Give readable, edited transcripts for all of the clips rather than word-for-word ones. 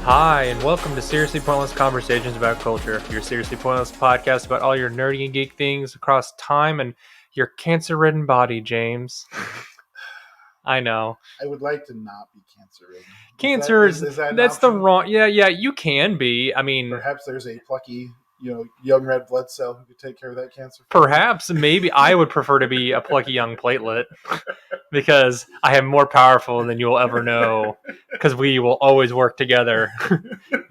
Hi, and welcome to Seriously Pointless Conversations about Culture, your seriously pointless podcast about all your nerdy and geek things across time and your cancer-ridden body, James. I know. I would like to not be cancer-ridden. Cancer Is that an that's the option? wrong. Yeah, you can be. I mean, Perhaps there's a plucky, young red blood cell who could take care of that cancer. perhaps, maybe I would prefer to be a plucky young platelet because I am more powerful than you will ever know because we will always work together.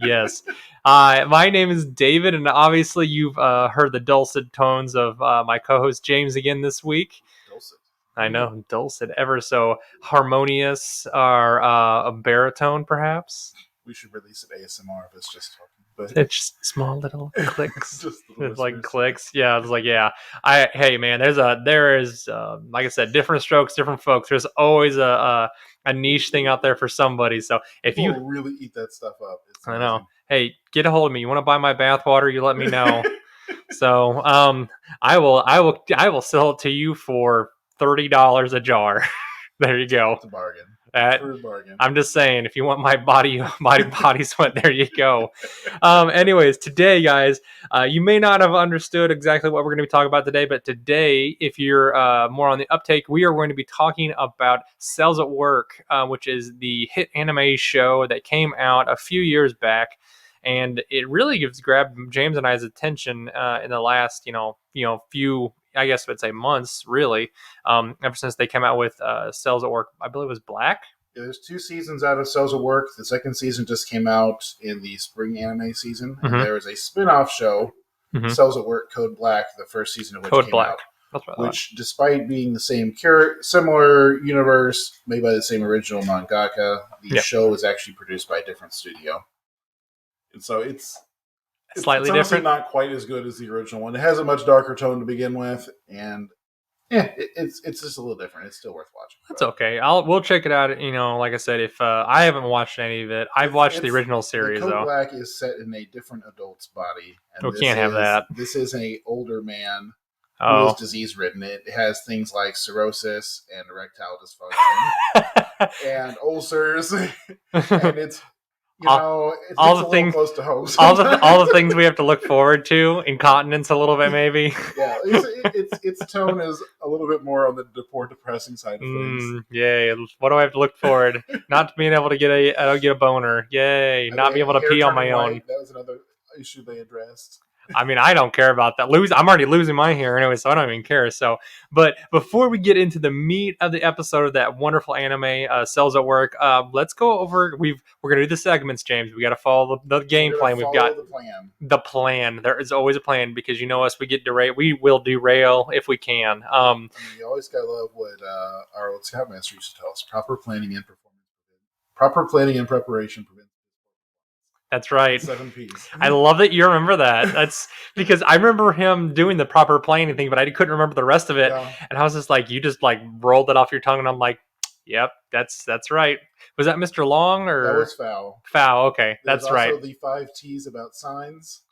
Yes. My name is David, and obviously you've heard the dulcet tones of my co-host James again this week. Dulcet. I know, dulcet, ever so harmonious, or a baritone, perhaps. We should release an ASMR of us just talking. But It's just small little clicks. just little It's like whispers. clicks. Yeah, it's like, yeah. Hey man, there is like I said, different strokes, different folks. There's always a niche thing out there for somebody. So if People you really eat that stuff up. It's I know. amazing. Hey, get a hold of me. You want to buy my bathwater? You let me know. So, I will sell it to you for $30 a jar. There you go. It's a bargain. That, True bargain. I'm just saying, if you want my body sweat, there you go. Anyways, today, guys, you may not have understood exactly what we're going to be talking about today, but today, if you're more on the uptake, we are going to be talking about Cells at Work, which is the hit anime show that came out a few years back, and it really grabbed James and I's attention in the last, few. I guess I would say months, really, ever since they came out with Cells at Work. I believe it was Black. Yeah, there's 2 seasons out of Cells at Work. The second season just came out in the spring anime season. Mhm. And there is a spin-off show, Mhm. Cells at Work Code Black, the first season of which Code came Black. out. That's what I thought. Which, despite being the same similar universe, made by the same original mangaka, the Yep. show was actually produced by a different studio. And so it's Slightly honestly different. not quite as good as the original one. It has a much darker tone to begin with, and it's just a little different. It's still worth watching. That's okay. We'll check it out. Like I said, if I haven't watched any of it, I've watched the original series The Code though. Black is set in a different adult's body, and We can't have that. This is an older man who is disease ridden. It has things like cirrhosis and erectile dysfunction and ulcers, and it's all the things close to home. all the things we have to look forward to. Incontinence a little bit, maybe. Yeah, its tone is a little bit more on the more depressing side of things. Yay! What do I have to look forward? Not being able to get a boner. Yay! Not being able to pee on my own. That was another issue they addressed. I mean, I don't care about that. I'm already losing my hair anyway, so I don't even care. So, but before we get into the meat of the episode of that wonderful anime, Cells at Work, let's go over. We're gonna do the segments, James. We got to follow the game plan. We've got the plan. There is always a plan because you know us. We get derailed. We will derail if we can. You always gotta love what our old scoutmaster used to tell us: proper planning and preparation prevent. That's right. 7 P's. I love that you remember that. That's because I remember him doing the proper planning thing, but I couldn't remember the rest of it. Yeah. And I was just like, you just like rolled it off your tongue, and I'm like, yep, that's right. Was that Mr. Long or that was Foul? Foul. Okay, There's that's right. Also, the 5 T's about signs.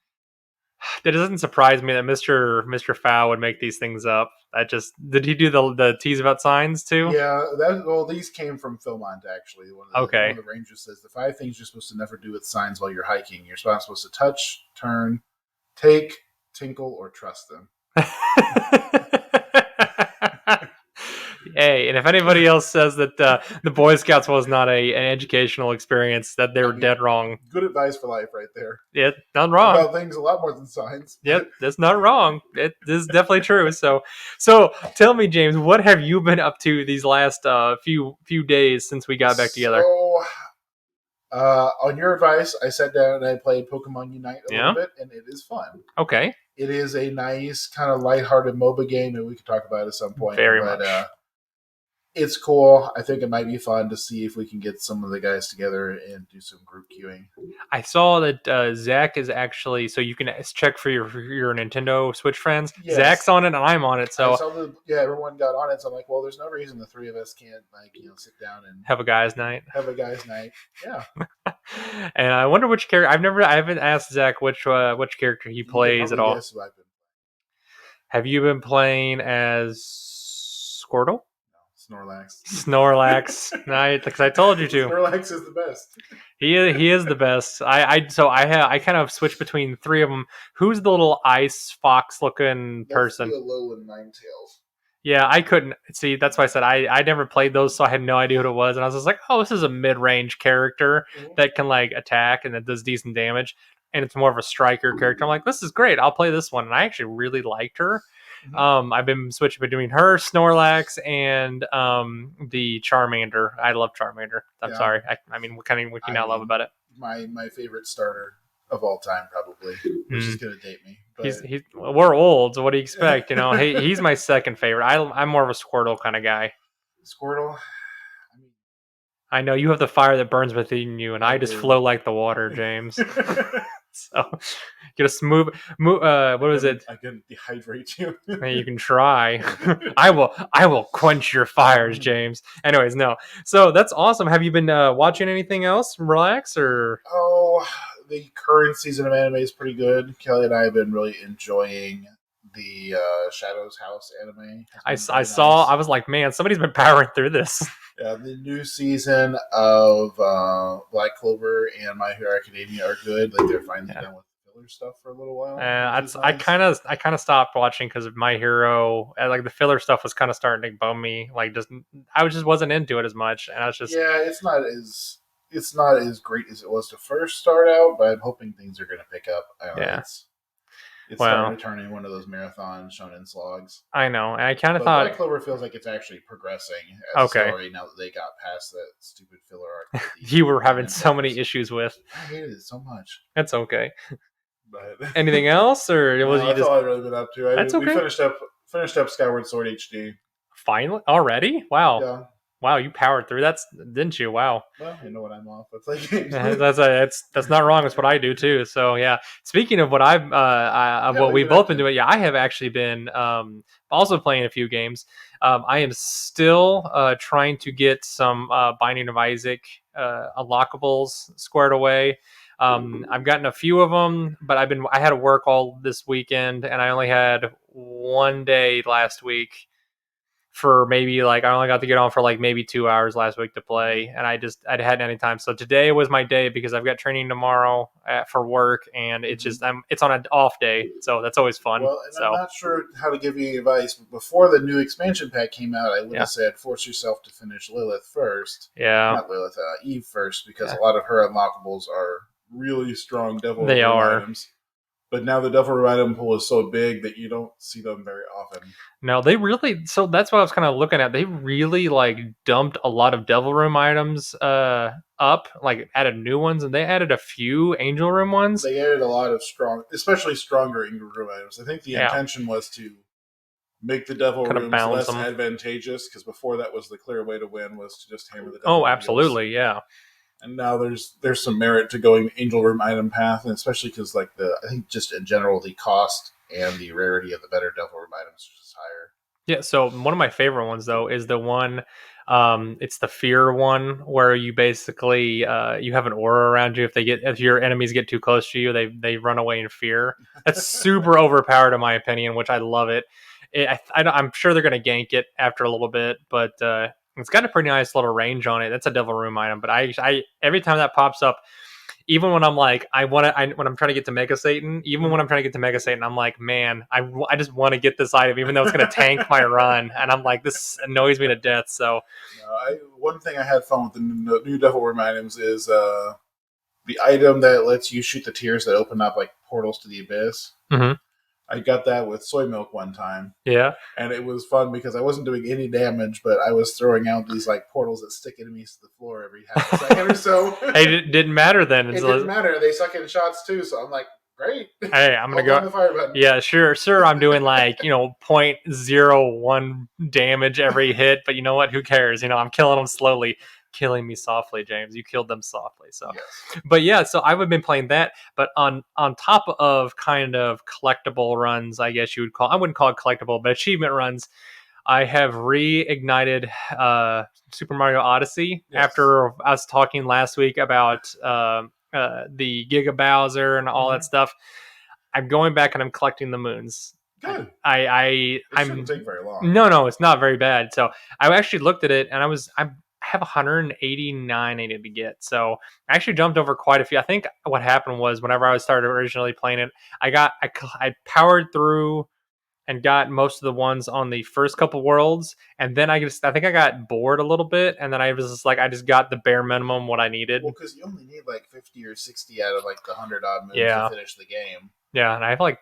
It doesn't surprise me that Mr. Foul would make these things up. Did he do the T's about signs too? Yeah, these came from Philmont actually. One of the rangers says the 5 things you're supposed to never do with signs while you're hiking. You're not supposed to touch, turn, take, tinkle, or trust them. Hey, and if anybody else says that the Boy Scouts was not an educational experience, that they were dead wrong. Good advice for life right there. Yeah, not wrong. About things a lot more than signs. Yep, that's not wrong. This is definitely true. So tell me, James, what have you been up to these last few days since we got back together? So, on your advice, I sat down and I played Pokemon Unite a little bit, and it is fun. Okay. It is a nice, kind of lighthearted MOBA game that we could talk about at some point. Very much. It's cool. I think it might be fun to see if we can get some of the guys together and do some group queuing. I saw that Zach is actually, so you can check for your Nintendo Switch friends. Yes. Zach's on it and I'm on it. So everyone got on it. So I'm like, well, there's no reason the 3 of us can't sit down and have a guys' night. Yeah. And I wonder which character. I haven't asked Zach which character he plays at all. Have you been playing as Squirtle? Snorlax. Because I told you to. Snorlax is the best. He is the best. I kind of switched between three of them. Who's the little ice fox looking person? That's the Alolan Ninetales. Yeah, I couldn't see. That's why I said I never played those, so I had no idea who it was. And I was just like, oh, this is a mid range character that can like attack and that does decent damage, and it's more of a striker character. I'm like, this is great. I'll play this one, and I actually really liked her. I've been switching between her, Snorlax, and the Charmander. I love Charmander. I'm sorry. I mean, what can you not love about it? My favorite starter of all time, probably, which is going to date me. But... we're old, so what do you expect? He's my second favorite. I'm more of a Squirtle kind of guy. Squirtle. I know you have the fire that burns within you, and I just flow like the water, James. So get a smooth. What was it? I can dehydrate you. You can try. I will quench your fires, James. Anyways, no. So that's awesome. Have you been watching anything else? Relax or? Oh, the current season of anime is pretty good. Kelly and I have been really enjoying the Shadows House anime. I saw. I was like, man, somebody's been powering through this. Yeah, the new season of Black Clover and My Hero Academia are good. Like they're finally done with filler stuff for a little while. Nice. I kind of stopped watching because of My Hero. Like the filler stuff was kind of starting to bum me. Like I just wasn't into it as much, and I was just it's not as great as it was to first start out. But I'm hoping things are going to pick up. It's starting to turn into one of those marathon shonen slogs. I know. And I kind of thought Black Clover feels like it's actually progressing as a story now that they got past that stupid filler arc. You were having so many issues with. I hated it so much. That's okay. But anything else, or was that's all I've really been up to. That's okay. We finished up Skyward Sword HD. Finally, already? Wow. Yeah. Wow, you powered through that, didn't you? Wow. Well, you know what I'm off with. Like, that's not wrong. It's what I do too. So yeah. Speaking of what we've both been doing, I have actually been also playing a few games. I am still trying to get some Binding of Isaac unlockables squared away. I've gotten a few of them, but I had to work all this weekend, and I only had one day last week. For maybe I only got to get on for maybe 2 hours last week to play, and I hadn't any time. So today was my day because I've got training tomorrow for work, and it's on an off day, so that's always fun. Well, and I'm not sure how to give you advice, but before the new expansion pack came out, I would have said force yourself to finish Lilith first. Yeah, not Lilith, Eve first, because a lot of her unlockables are really strong devil items. But now the Devil Room item pool is so big that you don't see them very often. No, they really... So that's what I was kind of looking at. They really, dumped a lot of Devil Room items up, added new ones, and they added a few Angel Room ones. They added a lot of especially stronger Angel Room items. I think the intention was to make the Devil Rooms less advantageous, because before that was the clear way to win, was to just hammer the Devil Room absolutely, yeah. And now there's some merit to going Angel Room item path, and especially because I think just in general the cost and the rarity of the better Devil Room items is just higher. Yeah, so one of my favorite ones though is the one, it's the fear one where you basically you have an aura around you. If your enemies get too close to you, they run away in fear. That's super overpowered in my opinion, which I love it. I'm sure they're gonna gank it after a little bit, but it's got a pretty nice little range on it. That's a Devil Room item, but I every time that pops up, even when I'm when I'm trying to get to Mega Satan, I'm like, man, I just want to get this item, even though it's going to tank my run, and I'm like, this annoys me to death. So, one thing I had fun with the new Devil Room items is the item that lets you shoot the tears that open up portals to the abyss. Mm-hmm. I got that with soy milk one time. Yeah. And it was fun because I wasn't doing any damage, but I was throwing out these portals that stick enemies to the floor every half a second or so. Hey, it didn't matter then. It didn't matter. They suck in shots too, so I'm like, great. Hey, I'm going to go. The fire button. Yeah, sure. I'm doing 0.01 damage every hit, but you know what? Who cares? I'm killing them slowly. Killing me softly, James. You killed them softly. So, yes. But yeah, so I've been playing that. But on top of kind of collectible runs, I guess you would call. I wouldn't call it collectible, but achievement runs. I have reignited Super Mario Odyssey after us talking last week about the Giga Bowser and all that stuff. I'm going back and I'm collecting the moons. Good. It shouldn't take very long. No, it's not very bad. So I actually looked at it, and I have 189 I need to get. So I actually jumped over quite a few. I think what happened was whenever I started originally playing it, I powered through and got most of the ones on the first couple worlds, and then I think I got bored a little bit, and then I was just like I just got the bare minimum what I needed. Well, because you only need like 50 or 60 out of like the 100 odd moves Yeah. to finish the game. Yeah, and I have like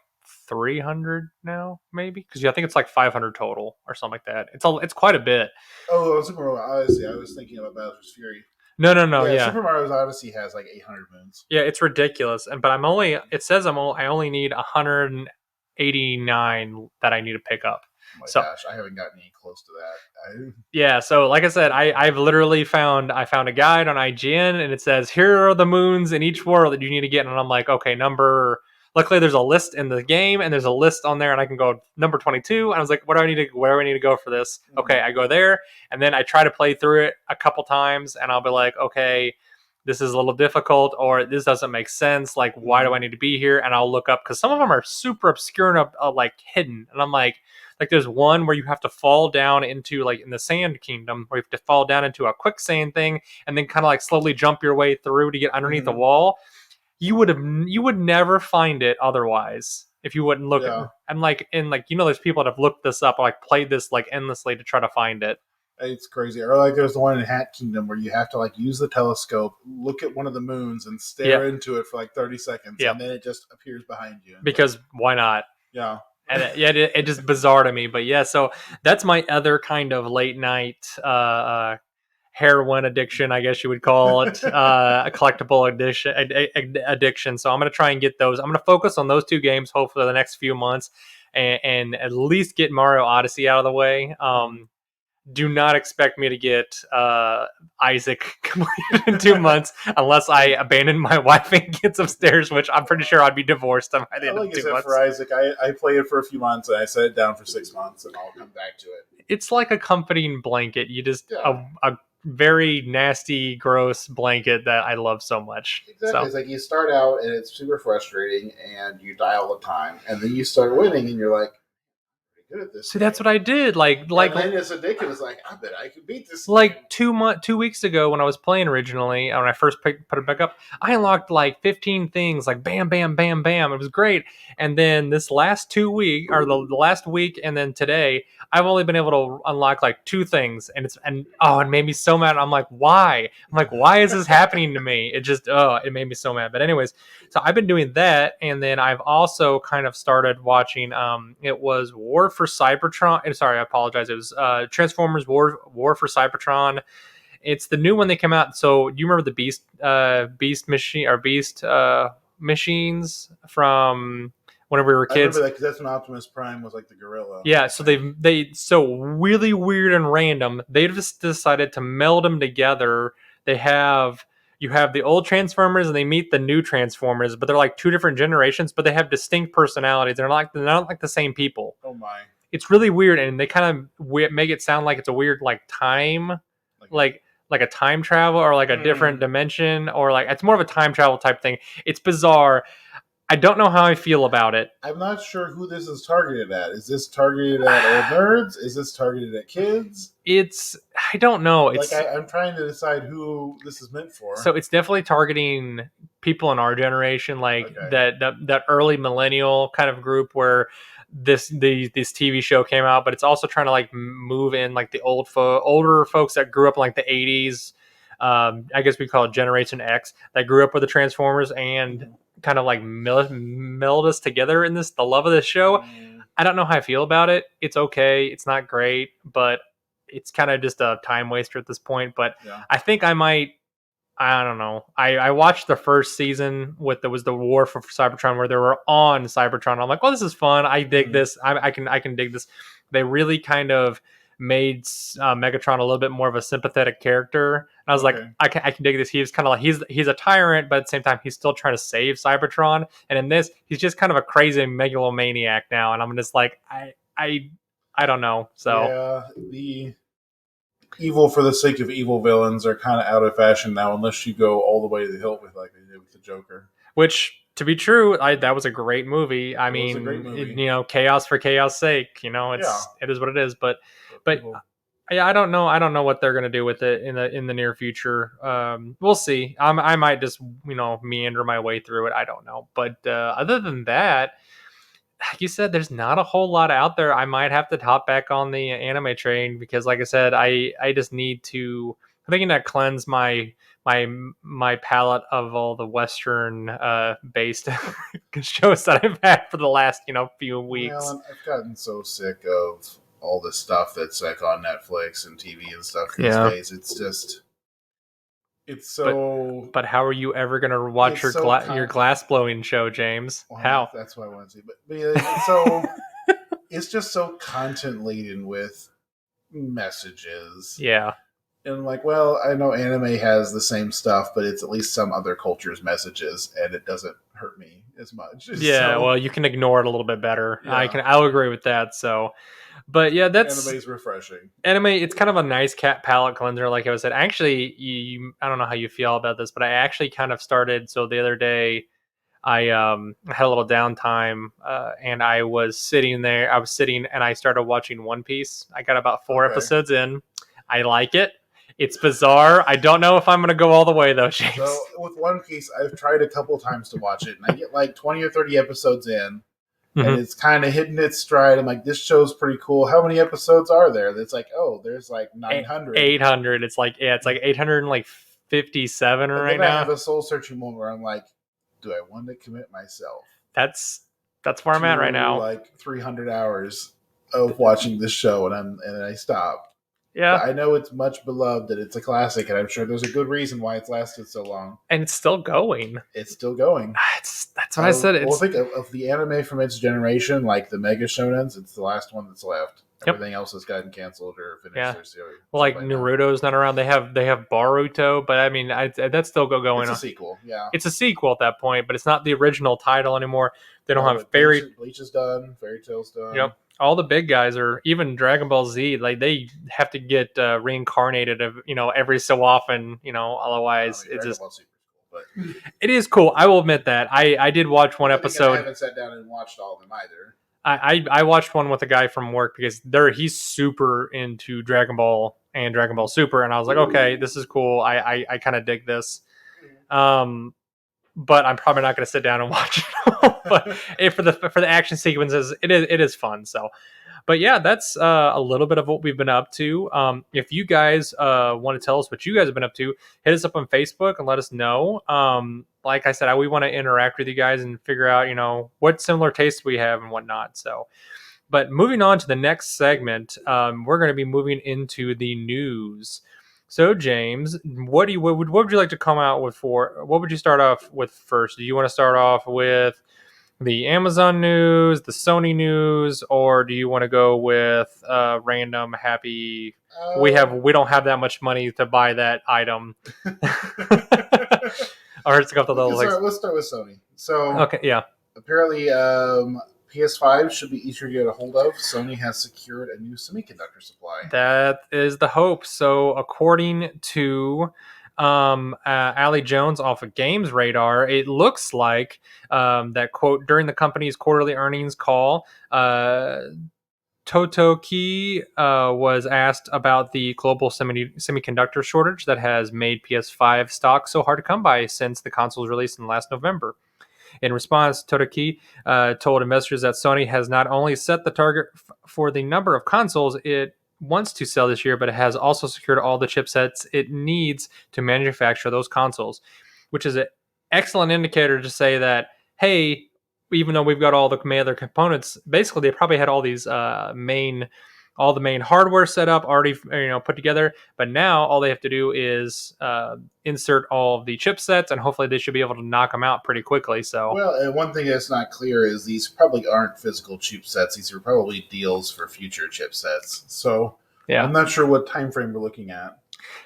300 now, maybe, because I think it's like 500 total or something like that. It's quite a bit. Oh, Super Mario Odyssey. I was thinking about Bowser's Fury. No, Yeah, Super Mario Odyssey has like 800 moves. Yeah, it's ridiculous. But I'm only. It says I only need 189 that I need to pick up. Oh my gosh, I haven't gotten any close to that. Yeah, so like I said, I've literally found a guide on IGN, and it says here are the moons in each world that you need to get, and I'm like, okay, luckily there's a list in the game, and there's a list on there, and I can go number 22, and I was like, where do I need to go for this? Okay, I go there, and then I try to play through it a couple times, and I'll be like, okay, this is a little difficult, or this doesn't make sense, like why do I need to be here? And I'll look up, because some of them are super obscure and like hidden, and I'm like there's one where you have to fall down into like in the Sand Kingdom, where you have to fall down into a quicksand thing and then kind of like slowly jump your way through to get underneath the wall. You would never find it otherwise if you wouldn't look at it. And like there's people that have looked this up or like played this like endlessly to try to find it. It's crazy. Or like there's the one in Hat Kingdom where you have to like use the telescope, look at one of the moons, and stare into it for like 30 seconds, and then it just appears behind you. Because why not? Yeah. And it just bizarre to me. But yeah, so that's my other kind of late night heroin addiction, I guess you would call it, a collectible addiction. So I'm going to try and get those. I'm going to focus on those two games, hopefully the next few months, and at least get Mario Odyssey out of the way. Do not expect me to get Isaac completed in 2 months unless I abandon my wife and get upstairs, which I'm pretty sure I'd be divorced by the end of 2 months. For Isaac, I played it for a few months and I set it down for 6 months and I'll come back to it. It's like a comforting blanket. You just a very nasty, gross blanket that I love so much. Exactly. So. It's like you start out and it's super frustrating and you die all the time, and then you start winning and you're like, good at this. See, that's what I did. Like, and then it's ridiculous. Like, I bet I could beat this. Like 2 weeks ago, when I was playing originally, when I first put it back up, I unlocked like 15 things. Like, bam, bam, bam, bam. It was great. And then this last 2 week, or the last week, and then today, I've only been able to unlock like 2 things, and it made me so mad. I'm like, why? Why is this happening to me? It made me so mad. But anyways, so I've been doing that, and then I've also kind of started watching. It was War for Cybertron. Sorry, I apologize. It was Transformers War for Cybertron. It's the new one that came out. So you remember the Beast machine or Beast machines from whenever we were kids? I remember that because that's when Optimus Prime was like the gorilla. Yeah, so they so really weird and random. They just decided to meld them together. You have the old Transformers and they meet the new Transformers, but they're like 2 different generations, but they have distinct personalities. They're not like the same people. Oh my. It's really weird, and they kind of make it sound like it's a weird like time, like a time travel or like a different dimension, or like it's more of a time travel type thing. It's bizarre. I don't know how I feel about it. I'm not sure who this is targeted at. Is this targeted at old nerds? Is this targeted at kids? I don't know. I'm trying to decide who this is meant for. So it's definitely targeting people in our generation, like that early millennial kind of group where this TV show came out, but it's also trying to like move in like the older folks that grew up in like the 80s. I guess we call it Generation X, that grew up with the Transformers and kind of like meld us together in the love of this show. I don't know how I feel about it. It's okay. It's not great, but it's kind of just a time waster at this point. But I think I might. I don't know. I watched the first season was the War for Cybertron, where they were on Cybertron. I'm like, well, this is fun. I dig this. I can dig this. They really kind of made Megatron a little bit more of a sympathetic character. And I was like, I can dig this. He's kind of like he's a tyrant, but at the same time, he's still trying to save Cybertron. And in this, he's just kind of a crazy megalomaniac now. And I'm just like, I don't know. So the evil for the sake of evil villains are kind of out of fashion now, unless you go all the way to the hilt with like they did with the Joker. Which To be true, that was a great movie. I It was a great mean, movie. chaos for chaos sake. Yeah. It is what it is. But People. yeah, I don't know. I don't know what they're gonna do with it in the near future. We'll see. I might just meander my way through it. I don't know. But other than that, like you said, there's not a whole lot out there. I might have to hop back on the anime train because, like I said, I just need to. I'm thinking that cleanse my my palette of all the Western based shows that I've had for the last few weeks. Well, I've gotten so sick of all the stuff that's like on Netflix and TV and stuff these Yeah. days. It's just, it's But so. but how are you ever gonna watch It's so your glass blowing show, James? Well, How? that's what I want to see. But yeah, it's so. It's just so content laden with messages. Yeah. And like, well, I know anime has the same stuff, but it's at least some other culture's messages, and it doesn't hurt me as much. Yeah, So, well, you can ignore it a little bit better. yeah, I'll agree with that. So, but yeah, that's anime is refreshing. anime. It's kind of a nice cat palette cleanser, like I said. Actually, I don't know how you feel about this, but I actually kind of started. So the other day, I had a little downtime, and I was sitting there. I was sitting, and I started watching One Piece. I got about 4 episodes in. I like it. It's bizarre. I don't know if I'm going to go all the way though, James. So with One Piece, I've tried a couple times to watch it, and I get like 20 or 30 episodes in, and it's kind of hitting its stride. I'm like, this show's pretty cool. How many episodes are there? It's like, oh, there's like 900. 800. It's like 857 and right then now. I have a soul searching moment where I'm like, do I want to commit myself? That's where I'm at right now. Like 300 hours of watching this show, and I stop. Yeah, but I know it's much beloved, and it's a classic, and I'm sure there's a good reason why it's lasted so long. And it's still going. It's still going. That's what I said. Well, think of the anime from its generation, like the Mega Shonens. It's the last one that's left. Everything else has gotten canceled or finished their series. Well, like Naruto's not around. They have Boruto, but I mean, that's still going. It's a sequel. Yeah, it's a sequel at that point, but it's not the original title anymore. They don't have Bleach is done. Fairy Tail's done. Yep. All the big guys are, even Dragon Ball Z, like they have to get reincarnated of every so often, otherwise it's just Ball Super cool, but it is cool. I will admit that I did watch one episode. I haven't sat down and watched all of them either. I watched one with a guy from work because he's super into Dragon Ball and Dragon Ball Super, and I was like, okay, this is cool. I kind of dig this. But I'm probably not going to sit down and watch it. But for the action sequences, it is fun. So, but yeah, that's a little bit of what we've been up to. If you guys want to tell us what you guys have been up to, hit us up on Facebook and let us know. Like I said, we want to interact with you guys and figure out what similar tastes we have and whatnot. So, but moving on to the next segment, we're going to be moving into the news. So, James, what would you like to come out with what would you start off with first? Do you want to start off with the Amazon news, the Sony news, or do you want to go with random happy? We don't have that much money to buy that item. Let's start with Sony. So, okay, yeah. Apparently, PS5 should be easier to get a hold of. Sony has secured a new semiconductor supply. That is the hope. So, according to Ali Jones off of Games Radar, it looks like that quote during the company's quarterly earnings call, Totoki was asked about the global semiconductor shortage that has made PS5 stock so hard to come by since the console's released in last November. In response, Totoki told investors that Sony has not only set the target for the number of consoles it wants to sell this year, but it has also secured all the chipsets it needs to manufacture those consoles, which is an excellent indicator to say that, hey, even though we've got all the other components, basically they probably had all these all the main hardware set up already put together, but now all they have to do is insert all of the chipsets, and hopefully they should be able to knock them out pretty quickly. So, well, and one thing that's not clear is these probably aren't physical chipsets. These are probably deals for future chipsets. So yeah, I'm not sure what time frame we're looking at.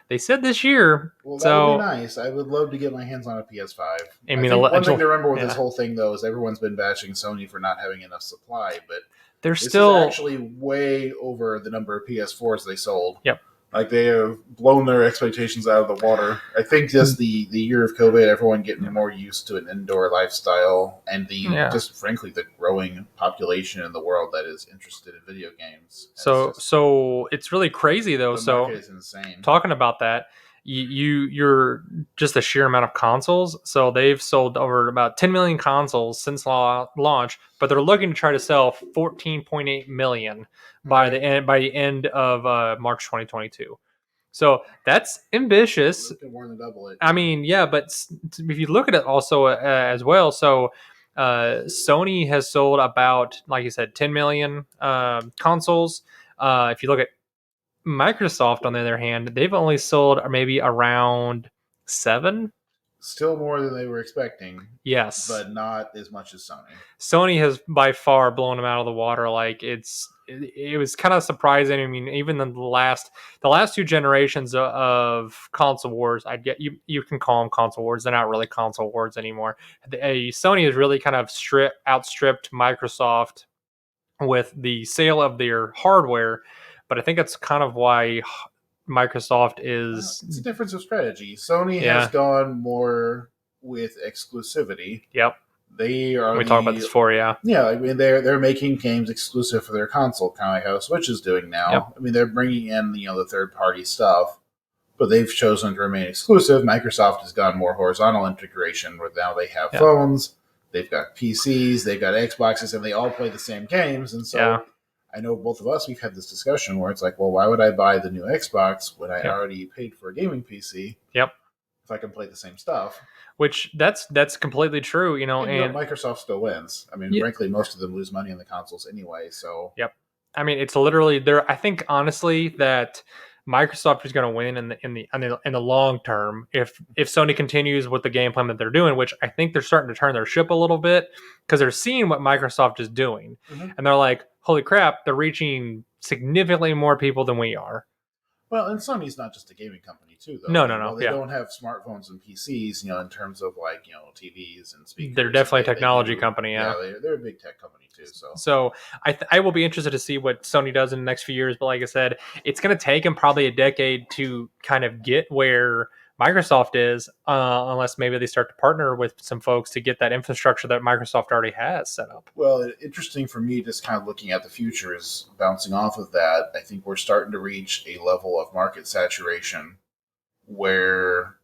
They said this year. Well, that would be nice. I would love to get my hands on a PS5. I mean, one thing to remember with this whole thing, though, is everyone's been bashing Sony for not having enough supply, but they're still actually way over the number of PS4s they sold. Yep. Like they have blown their expectations out of the water. I think just the year of COVID, everyone getting more used to an indoor lifestyle, and the Yeah. just frankly the growing population in the world that is interested in video games. It's So just so it's really crazy though. the market So is insane. talking about that, you're just the sheer amount of consoles. So they've sold over about 10 million consoles since launch, but they're looking to try to sell 14.8 million Right. by the end of March 2022. So that's ambitious. We can more than double it. I mean, yeah, but if you look at it also as well, so Sony has sold about, like you said, 10 million consoles. If you look at Microsoft, on the other hand, they've only sold maybe around 7. Still more than they were expecting, Yes, but not as much as Sony. Sony has by far blown them out of the water. Like it was kind of surprising. I mean, even in the last two generations of console wars, I'd get you can call them console wars. They're not really console wars anymore. Sony has really kind of outstripped Microsoft with the sale of their hardware, but I think that's kind of why Microsoft is. It's a difference of strategy. Sony has Yeah. gone more with exclusivity. Yep. They are We talked about this before. Yeah. yeah. I mean, they're making games exclusive for their console, kind of like how Switch is doing now. Yep. I mean, they're bringing in the third party stuff, but they've chosen to remain exclusive. Microsoft has gone more horizontal integration, where now they have Yep. phones, they've got PCs, they've got Xboxes, and they all play the same games. And so, Yeah. I know both of us, we've had this discussion where it's like, well, why would I buy the new Xbox when I Yep. already paid for a gaming PC? Yep. If I can play the same stuff. Which that's completely true, And Microsoft still wins. I mean, yeah, frankly, most of them lose money on the consoles anyway. So yep. I mean, it's literally there. I think honestly that Microsoft is going to win in the long term if Sony continues with the game plan that they're doing, which I think they're starting to turn their ship a little bit because they're seeing what Microsoft is doing, and they're like, "Holy crap! They're reaching significantly more people than we are." well, and Sony's not just a gaming company too, though. No, I no, mean, no. while they Yeah, don't have smartphones and PCs, in terms of like TVs and speakers, they're definitely a they technology do. company. Yeah. Yeah, they're a big tech company too. So So I will be interested to see what Sony does in the next few years. But like I said, it's going to take them probably a decade to kind of get where Microsoft is, unless maybe they start to partner with some folks to get that infrastructure that Microsoft already has set up. well, interesting for me, just kind of looking at the future is bouncing off of that. I think we're starting to reach a level of market saturation where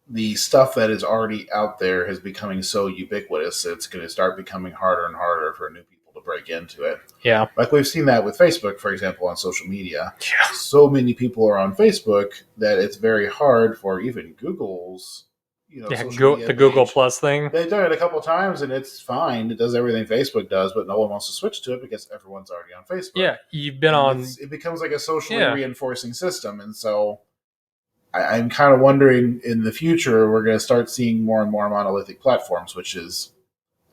the stuff that is already out there is becoming so ubiquitous, it's going to start becoming harder and harder for new people to break into it. Yeah. Like we've seen that with Facebook, for example, on social media. Yeah. So many people are on Facebook that it's very hard for even Google's, The Google Plus thing. They've done it a couple of times and it's fine. It does everything Facebook does, but no one wants to switch to it because everyone's already on Facebook. Yeah, you've been and on. it becomes like a socially Yeah. reinforcing system, and so I'm kind of wondering in the future we're going to start seeing more and more monolithic platforms, which is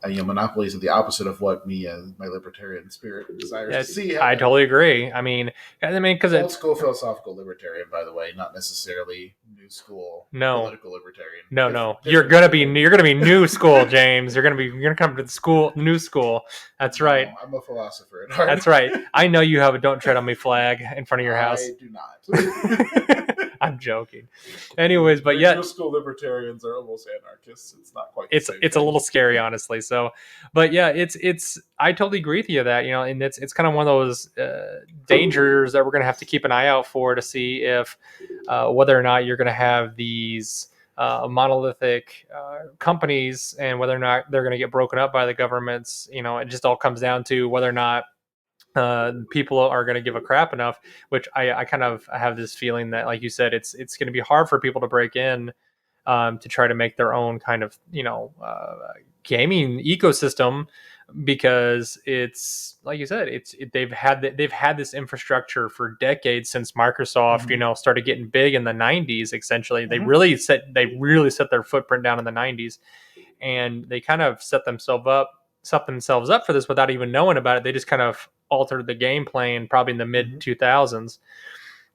monopolies are the opposite of what me and my libertarian spirit desires to see. I totally agree. I mean, because old school philosophical libertarian, by the way, not necessarily new school political libertarian. No. You're gonna be new school, James. You're gonna come to the school, new school. That's right. I'm a philosopher at heart. That's right. I know you have a "Don't Tread on Me" flag in front of your house. I do not. I'm joking. Anyways, but middle school libertarians are almost anarchists. It's not quite. It's a little scary, honestly. So, but yeah, it's. I totally agree with you that and it's kind of one of those dangers that we're gonna have to keep an eye out for to see if whether or not you're gonna have these monolithic companies and whether or not they're gonna get broken up by the governments. It just all comes down to whether or not people are going to give a crap enough, which I kind of have this feeling that, like you said, it's going to be hard for people to break in to try to make their own kind of gaming ecosystem, because it's like you said, they've had this infrastructure for decades since Microsoft started getting big in the 90s. Essentially, they really set their footprint down in the 90s, and they kind of set themselves up for this without even knowing about it. They just kind of altered the game plan probably in the mid 2000s.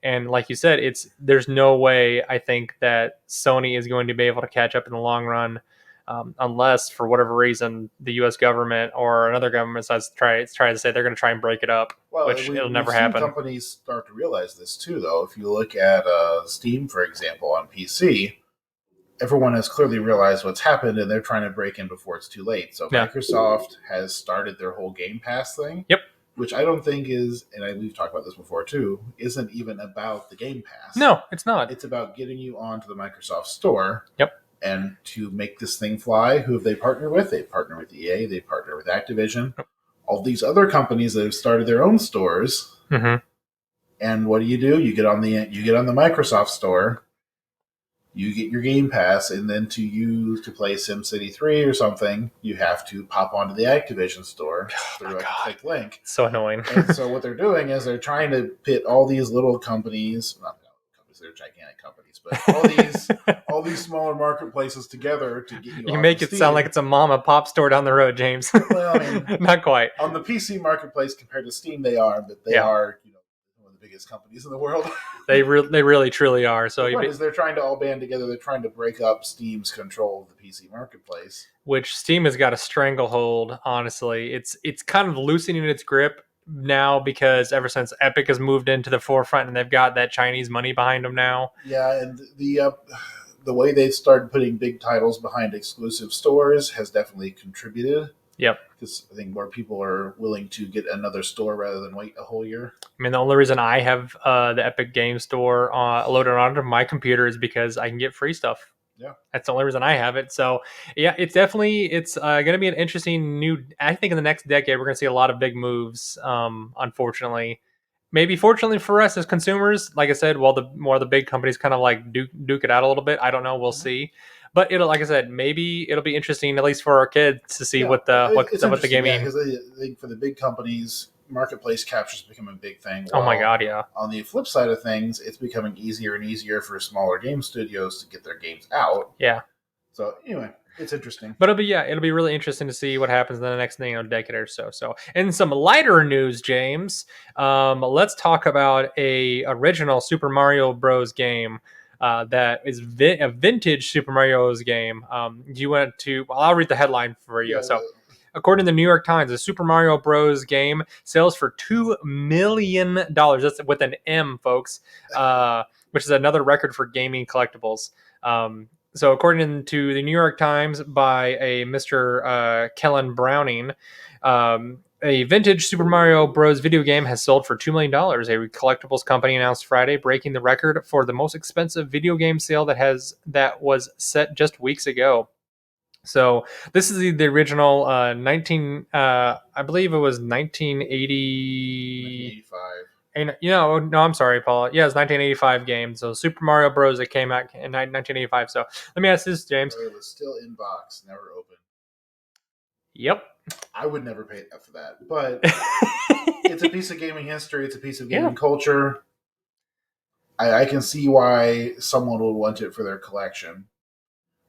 And like you said, there's no way I think that Sony is going to be able to catch up in the long run. unless for whatever reason the U.S. government or another government decides to try to say they're going to try and break it up, Well, which it'll we've never seen happen. companies start to realize this too, though. If you look at Steam, for example, on PC, everyone has clearly realized what's happened, and they're trying to break in before it's too late. So Yeah. Microsoft has started their whole Game Pass thing. Yep. Which I don't think is, and we've talked about this before too, isn't even about the Game Pass. No, it's not. It's about getting you onto the Microsoft Store. Yep. And to make this thing fly, who have they partnered with? They partner with EA, they partner with Activision. Yep. All these other companies that have started their own stores. Mm-hmm. And what do? You get on the Microsoft Store. You get your Game Pass, and then to play SimCity 3 or something, you have to pop onto the Activision store through a click link. So annoying. And so what they're doing is they're trying to pit all these little companies, not companies, they're gigantic companies, but all these smaller marketplaces together to get you. You make it sound like it's a mom and pop store down the road, James. Well, I mean, not quite. On the PC marketplace compared to Steam, they are, but they are, one of the biggest companies in the world. They really truly are. So the point is they're trying to all band together. They're trying to break up Steam's control of the PC marketplace, which Steam has got a stranglehold. Honestly, it's kind of loosening its grip now because ever since Epic has moved into the forefront and they've got that Chinese money behind them now. Yeah, and the way they started putting big titles behind exclusive stores has definitely contributed. Yep. Because I think more people are willing to get another store rather than wait a whole year. I mean, the only reason I have the Epic Game Store loaded onto my computer is because I can get free stuff. Yeah. That's the only reason I have it. So, yeah, it's going to be an interesting I think in the next decade, we're going to see a lot of big moves, unfortunately. Maybe fortunately for us as consumers, like I said, while the more the big companies kind of like duke it out a little bit. I don't know. We'll see. But like I said, maybe it'll be interesting, at least for our kids, to see what the gaming. Because I think for the big companies, marketplace capture is becoming a big thing. Oh my god, yeah. On the flip side of things, it's becoming easier and easier for smaller game studios to get their games out. Yeah. So anyway, it's interesting. But it'll be really interesting to see what happens in the next decade or so. So, in some lighter news, James, let's talk about a original Super Mario Bros. Game. That is a vintage Super Mario's game. You went to? Well, I'll read the headline for you. So, according to the New York Times, the Super Mario Bros. Game sells for $2 million. That's with an M, folks, which is another record for gaming collectibles. So, according to the New York Times by a Mr. Kellen Browning, a vintage Super Mario Bros. Video game has sold for $2 million. A collectibles company announced Friday, breaking the record for the most expensive video game sale that was set just weeks ago. So this is the original 19. I believe it was 1980. 1985. No, I'm sorry, Paul. Yeah, it's 1985 game. So Super Mario Bros. It came out in 1985. So let me ask this, James. It was still in box, never open. Yep. I would never pay that for that, but it's a piece of gaming history. It's a piece of gaming culture. I can see why someone would want it for their collection.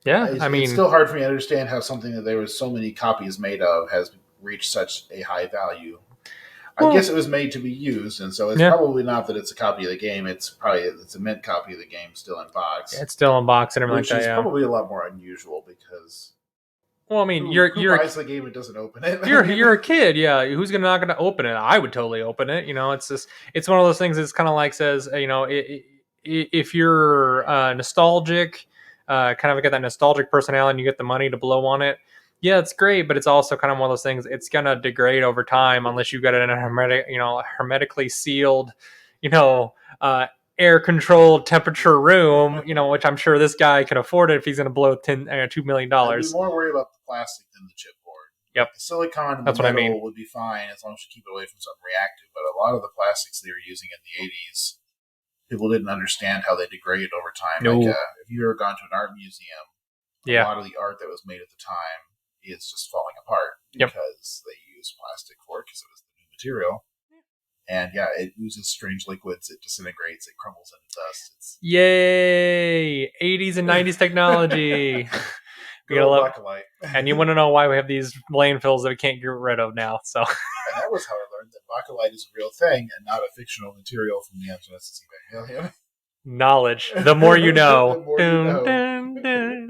Yeah, it's still hard for me to understand how something that there was so many copies made of has reached such a high value. Well, I guess it was made to be used, and so it's probably not that it's a copy of the game. It's a mint copy of the game still in box. Yeah, it's still in box and everything like that. Which is probably a lot more unusual because. Well, I mean, who buys the game and doesn't open it? You're a kid, yeah. Who's not going to open it? I would totally open it. It's one of those things. It's kind of like says, if you're nostalgic, kind of got that nostalgic personality, and you get the money to blow on it. Yeah, it's great, but it's also kind of one of those things. It's gonna degrade over time unless you got it in a hermetically sealed, air controlled temperature room, which I'm sure this guy can afford it if he's going to blow $2 million. I'd be more worried about the plastic than the chipboard. Yep. The silicon and That's the metal what I mean. Would be fine as long as you keep it away from something reactive. But a lot of the plastics they were using in the 80s, people didn't understand how they degraded over time. No. Like, if you've ever gone to an art museum, a lot of the art that was made at the time is just falling apart because they used plastic for it because it was the new material. And it oozes strange liquids. It disintegrates. It crumbles into dust. Yay! 80s and 90s technology. Bakelite. And you want to know why we have these landfills that we can't get rid of now. So. And that was how I learned that bakelite is a real thing and not a fictional material from the Genesis Evangelion. Knowledge. The more you know. The more you Dun, know. dun, dun.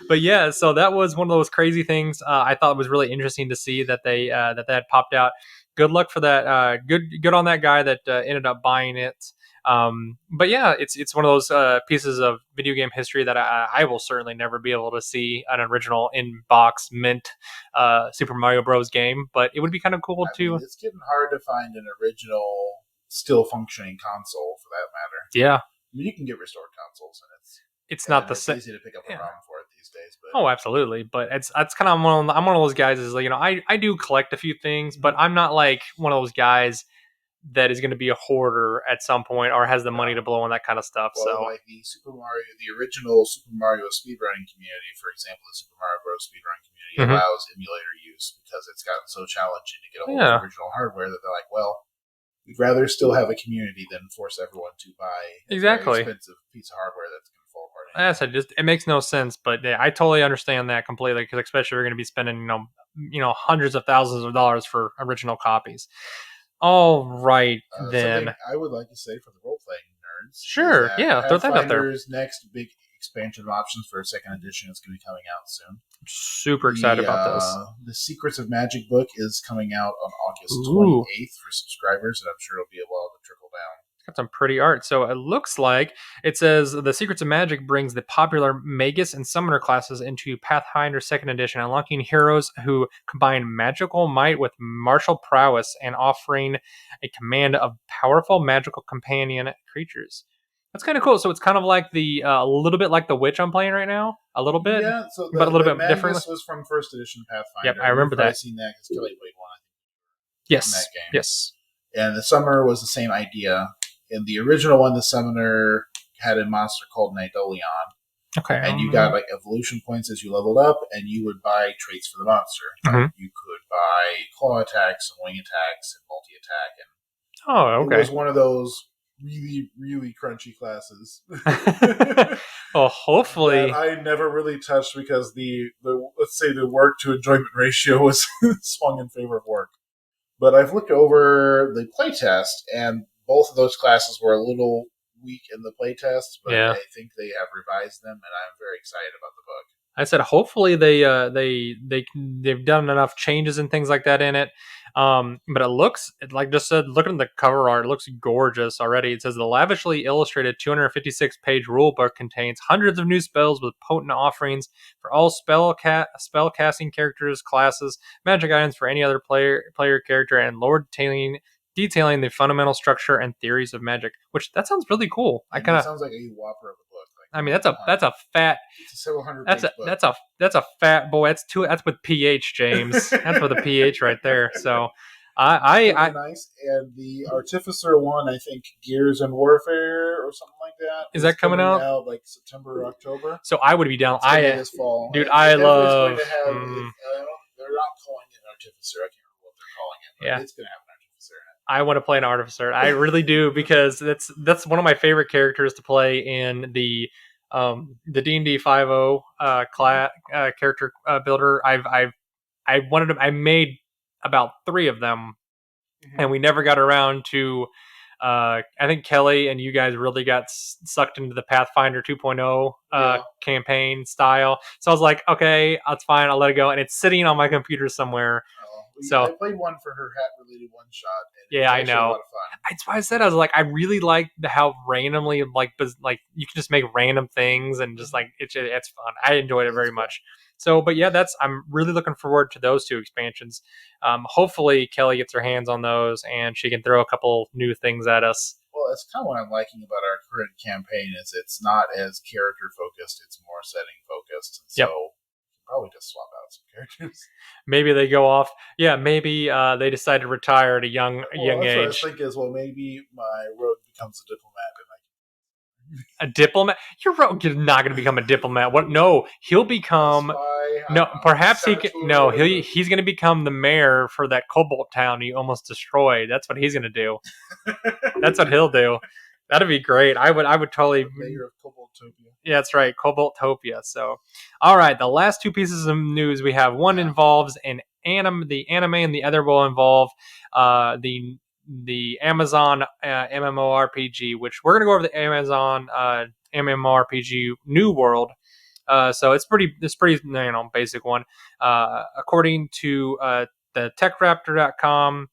But yeah, so that was one of those crazy things. I thought it was really interesting to see that they had popped out. Good luck for that. Good on that guy that ended up buying it. But yeah, it's one of those pieces of video game history that I will certainly never be able to see an original in box mint Super Mario Bros. Game. But it would be kind of cool I mean, to. it's getting hard to find an original, still functioning console for that matter. Yeah, I mean, you can get restored consoles, it's not the it's same. easy to pick up a Yeah. ROM for it these days. But Oh, absolutely. But it's kind of I'm one of those guys is like, I do collect a few things, but I'm not like one of those guys that is going to be a hoarder at some point or has the money to blow on that kind of stuff. well, So like the original Super Mario speedrunning community, for example, the Super Mario Bros. Speedrunning community allows emulator use because it's gotten so challenging to get a hold of original hardware that they're like, well, we'd rather still have a community than force everyone to buy a very expensive piece of hardware that's going to fall apart. Anyway. It makes no sense, but yeah, I totally understand that completely because especially if you're going to be spending hundreds of thousands of dollars for original copies. All right, then. Something I would like to say for the role playing nerds, Sure, yeah, throw that out there. Pathfinder's next big expansion of options for a second edition is going to be coming out soon. I'm super excited about this. The Secrets of Magic book is coming out on August 28th for subscribers, and I'm sure it'll be a while to trickle down. Got some pretty art. So it looks like it says the Secrets of Magic brings the popular Magus and Summoner classes into Pathfinder 2nd Edition, unlocking heroes who combine magical might with martial prowess and offering a command of powerful magical companion creatures. That's kind of cool. So it's kind of like a little bit like the witch I'm playing right now, a little bit, yeah. So but a little bit Magus different. Was from first edition Pathfinder. Yep, I remember that. I've seen that because Kelly played one. Yes. In that game. Yes. And the Summoner was the same idea. In the original one, the Summoner had a monster called Nidolion. Okay. And you got like evolution points as you leveled up, and you would buy traits for the monster. Like you could buy claw attacks and wing attacks and multi-attack. And it was one of those really, really crunchy classes. Well, hopefully. That I never really touched because the let's say the work to enjoyment ratio was swung in favor of work. But I've looked over the playtest, and both of those classes were a little weak in the playtest, but I think they have revised them, and I'm very excited about the book. I said hopefully they've done enough changes and things like that in it. But it looks like just said, looking at the cover art, it looks gorgeous already. It says the lavishly illustrated 256-page rulebook contains hundreds of new spells with potent offerings for all spell casting characters, classes, magic items for any other player character, and lore detailing the fundamental structure and theories of magic. Which that sounds really cool. It sounds like a whopper of a book. I mean, that's a fat. It's a several hundred. That's a fat boy. That's with PH, James. That's with a PH right there. So, I nice. And the Artificer one, I think Gears and Warfare or something like that. Is that coming out like September or October? So I would be down. This fall, dude. I love. they're not calling it Artificer. I can't remember what they're calling it. But it's going to have an Artificer in it. I want to play an Artificer. I really do because that's one of my favorite characters to play in the D&D 5.0 class character builder. I made about 3 of them, and we never got around to. I think Kelly and you guys really got sucked into the Pathfinder 2.0 campaign style. So I was like, okay, that's fine. I'll let it go, and it's sitting on my computer somewhere. I played one for her hat-related one-shot. And I know. A lot of fun. That's why I said I was like, I really like how randomly like you can just make random things and just like it's fun. I enjoyed it very much. So, but yeah, I'm really looking forward to those 2 expansions. Hopefully, Kelly gets her hands on those and she can throw a couple new things at us. Well, that's kind of what I'm liking about our current campaign is it's not as character focused; it's more setting focused. And so. Probably just swap out some characters. Maybe they go off. Yeah, maybe they decide to retire at a young age. What I was thinking is, maybe my rogue becomes a diplomat. A diplomat? Your rogue is not going to become a diplomat. What? No, he'll become. Perhaps he can. No, he's going to become the mayor for that cobalt town he almost destroyed. That's what he's going to do. That's what he'll do. That'd be great. I would totally. Mayor of Cobaltopia. Yeah, that's right, Cobaltopia. So, all right, the last 2 pieces of news we have. One involves the anime, and the other will involve the the Amazon MMORPG, which we're gonna go over the Amazon MMORPG New World. So it's pretty basic one. According to the TechRaptor.com,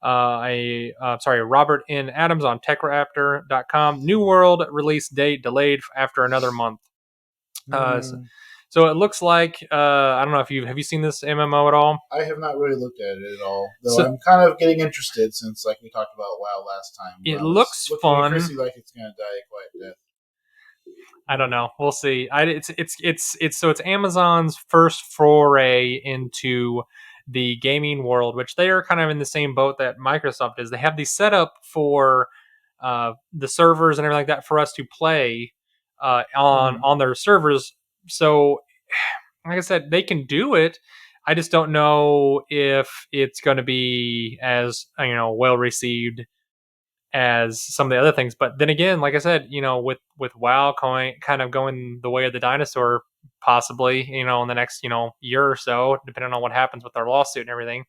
Robert N. Adams on TechRaptor.com, New World release date delayed after another month. So it looks like I don't know if have you seen this MMO at all? I have not really looked at it at all, though So I'm kind of getting interested since, like we talked about WoW last time. it I was looks looking at fun. Chrissy like it's going to die a quiet death. I don't know. We'll see. It's Amazon's first foray into the gaming world, which they are kind of in the same boat that Microsoft is. They have these set up for the servers and everything like that for us to play on their servers. So, like I said, they can do it. I just don't know if it's going to be as well received as some of the other things. But then again, like I said, with WoW kind of going the way of the dinosaur, possibly, in the next, year or so, depending on what happens with their lawsuit and everything,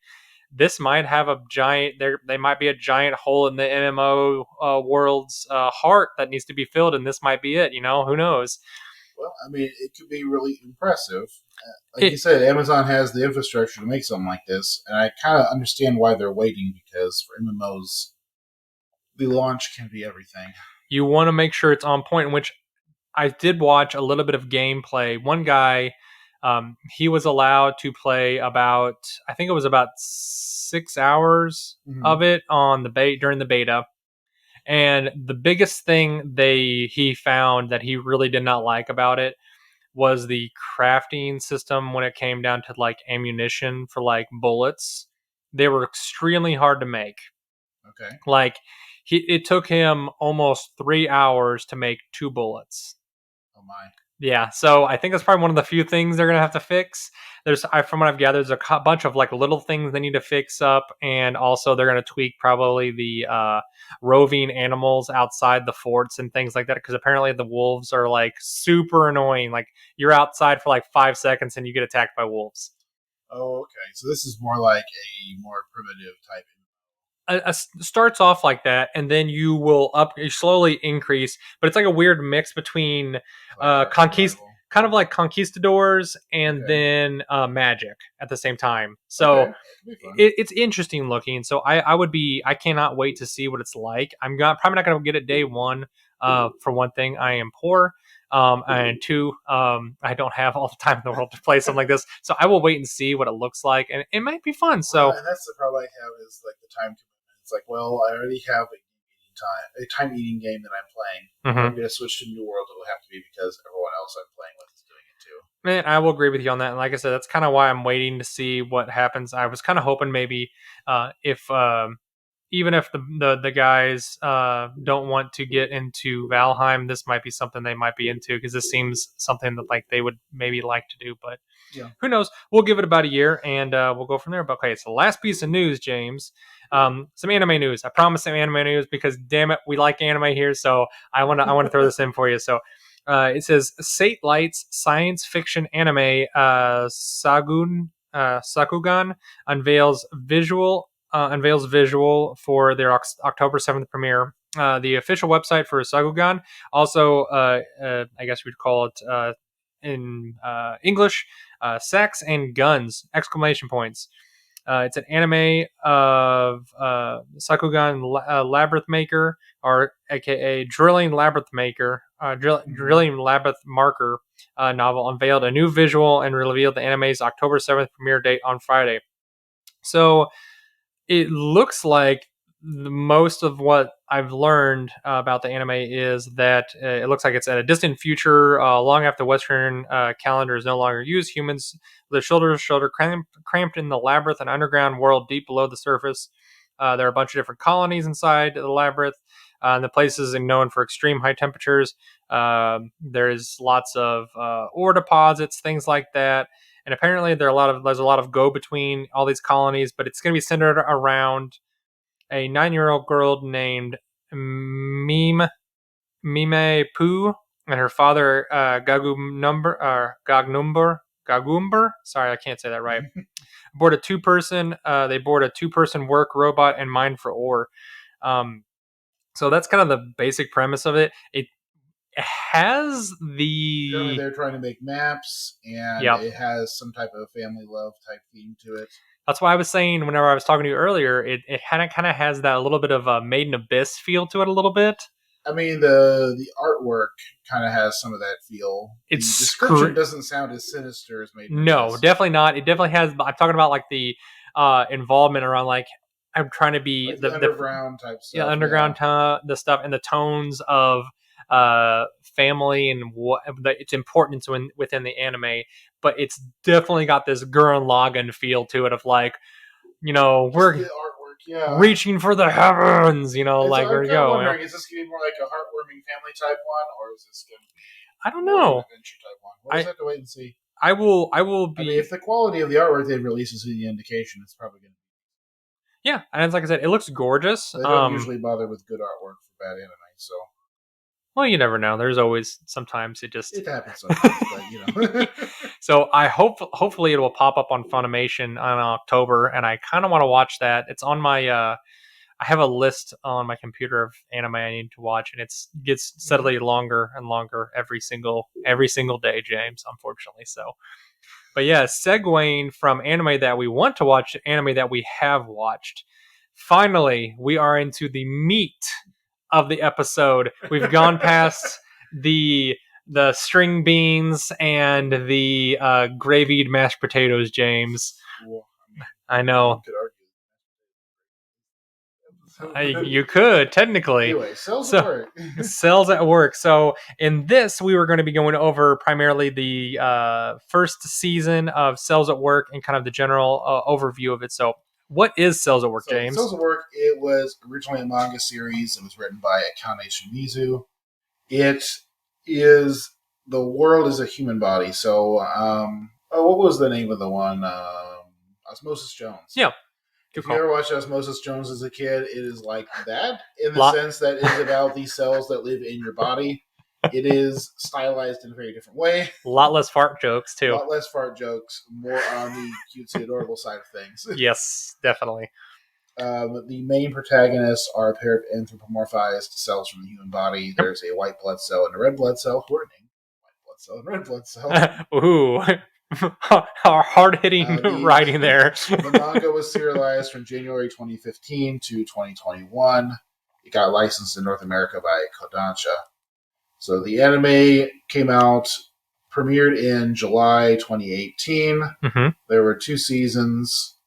this might have a giant. They might be a giant hole in the MMO world's heart that needs to be filled, and this might be it. Who knows? Well, I mean, it could be really impressive. Like you said, Amazon has the infrastructure to make something like this, and I kind of understand why they're waiting, because for MMOs, the launch can be everything. You want to make sure it's on point, which I did watch a little bit of gameplay. One guy, he was allowed to play I think it was about 6 hours of it on during the beta. And the biggest thing he found that he really did not like about it was the crafting system when it came down to like ammunition for like bullets. They were extremely hard to make. Okay. Like it took him almost 3 hours to make 2 bullets. Oh my. Yeah, so I think that's probably one of the few things they're gonna have to fix. From what I've gathered, there's a bunch of like little things they need to fix up, and also they're gonna tweak probably the roving animals outside the forts and things like that. Because apparently the wolves are like super annoying. Like you're outside for like 5 seconds and you get attacked by wolves. Oh, okay. So this is more like a more primitive type. Starts off like that, and then you slowly increase, but it's like a weird mix between kind of like conquistadors and then magic at the same time. So it's interesting looking. So I cannot wait to see what it's like. Probably not going to get it day one. For one thing, I am poor. And two, I don't have all the time in the world to play something like this. So I will wait and see what it looks like, and it might be fun. So and that's the problem I have, is like the time commitment. It's like, well, I already have a time eating game that I'm playing. Mm-hmm. I'm going to switch to New World. It'll have to be because everyone else I'm playing with is doing it too. Man, I will agree with you on that. And like I said, that's kind of why I'm waiting to see what happens. I was kind of hoping maybe if even if the guys don't want to get into Valheim, this might be something they might be into, because this seems something that like they would maybe like to do. But who knows? We'll give it about a year and we'll go from there. But okay, so the last piece of news, James. Some anime news. I promise some anime news, because damn it, we like anime here. So I wanna throw this in for you. So it says Sate Light's science fiction anime Sakugan unveils visual for their October 7th premiere. The official website for Sakugan, also I guess we'd call it in English, Sex and Guns! Exclamation points. It's an anime of Sakugan Labyrinth Maker, or aka Drilling Labyrinth Maker, Drilling Labyrinth Marker novel, unveiled a new visual and revealed the anime's October 7th premiere date on Friday. So it looks like most of what I've learned about the anime is that it looks like it's at a distant future, long after Western calendar is no longer used. Humans, with their shoulders cramped in the labyrinth, an underground world deep below the surface. There are a bunch of different colonies inside the labyrinth. And the place is known for extreme high temperatures. There's lots of ore deposits, things like that. And apparently there's a lot of go between all these colonies, but it's going to be centered around a 9-year-old girl named Mime Poo and her father Gagumber. Sorry, I can't say that right. board a two-person. They board a two-person work robot and mine for ore. So that's kind of the basic premise of it. It has Apparently, the they're trying to make maps, and yeah. it has some type of family love type theme to it. That's why I was saying whenever I was talking to you earlier, it kind of has that a little bit of a Made in Abyss feel to it a little bit. I mean, the artwork kind of has some of that feel. The description doesn't sound as sinister as Made in No, Abyss. definitely not. It definitely has. I'm talking about like the involvement around like I'm trying to be like the underground type stuff. Yeah, underground the stuff and the tones of family and what its importance within the anime. But it's definitely got this Gurren Lagann feel to it of like, you know, Just the artwork, reaching for the heavens, you know, like I'm we go. Wondering, is this going to be more like a heartwarming family type one, or is this going to be I don't know. An adventure type one? We'll just have to wait and see. I will be. I mean, if the quality of the artwork they release is the indication, it's probably going to be. Yeah, and like I said, it looks gorgeous. They don't usually bother with good artwork for bad anime, so. Well, you never know. There's always sometimes it happens sometimes, but you know. So I hopefully it will pop up on Funimation in October, and I kind of want to watch that. It's on my I have a list on my computer of anime I need to watch, and it gets steadily longer and longer every single day, James. Unfortunately, so. But yeah, segueing from anime that we want to watch to anime that we have watched. Finally, we are into the meat of the episode. We've gone past the string beans and the gravied mashed potatoes, James. Well, I know. You could technically. Anyway, cells at work. Cells at work. So in this, we were going to be going over primarily the first season of Cells at Work and kind of the general overview of it. So what is Cells at Work, James? Cells at Work, it was originally a manga series. It was written by Akane Shimizu. It is, the world is a human body. So, what was the name of the one? Osmosis Jones. Yeah. If you ever watched Osmosis Jones as a kid, it is like that in the sense that it is about these cells that live in your body. It is stylized in a very different way. A lot less fart jokes, too. A lot less fart jokes, more on the cutesy, adorable side of things. Yes, definitely. The main protagonists are a pair of anthropomorphized cells from the human body. There's a white blood cell and a red blood cell, who are named white blood cell and red blood cell. Ooh. Hard-hitting writing there. The manga was serialized from January 2015 to 2021. It got licensed in North America by Kodansha. So the anime came out, premiered in July 2018. Mm-hmm. There were 2 seasons,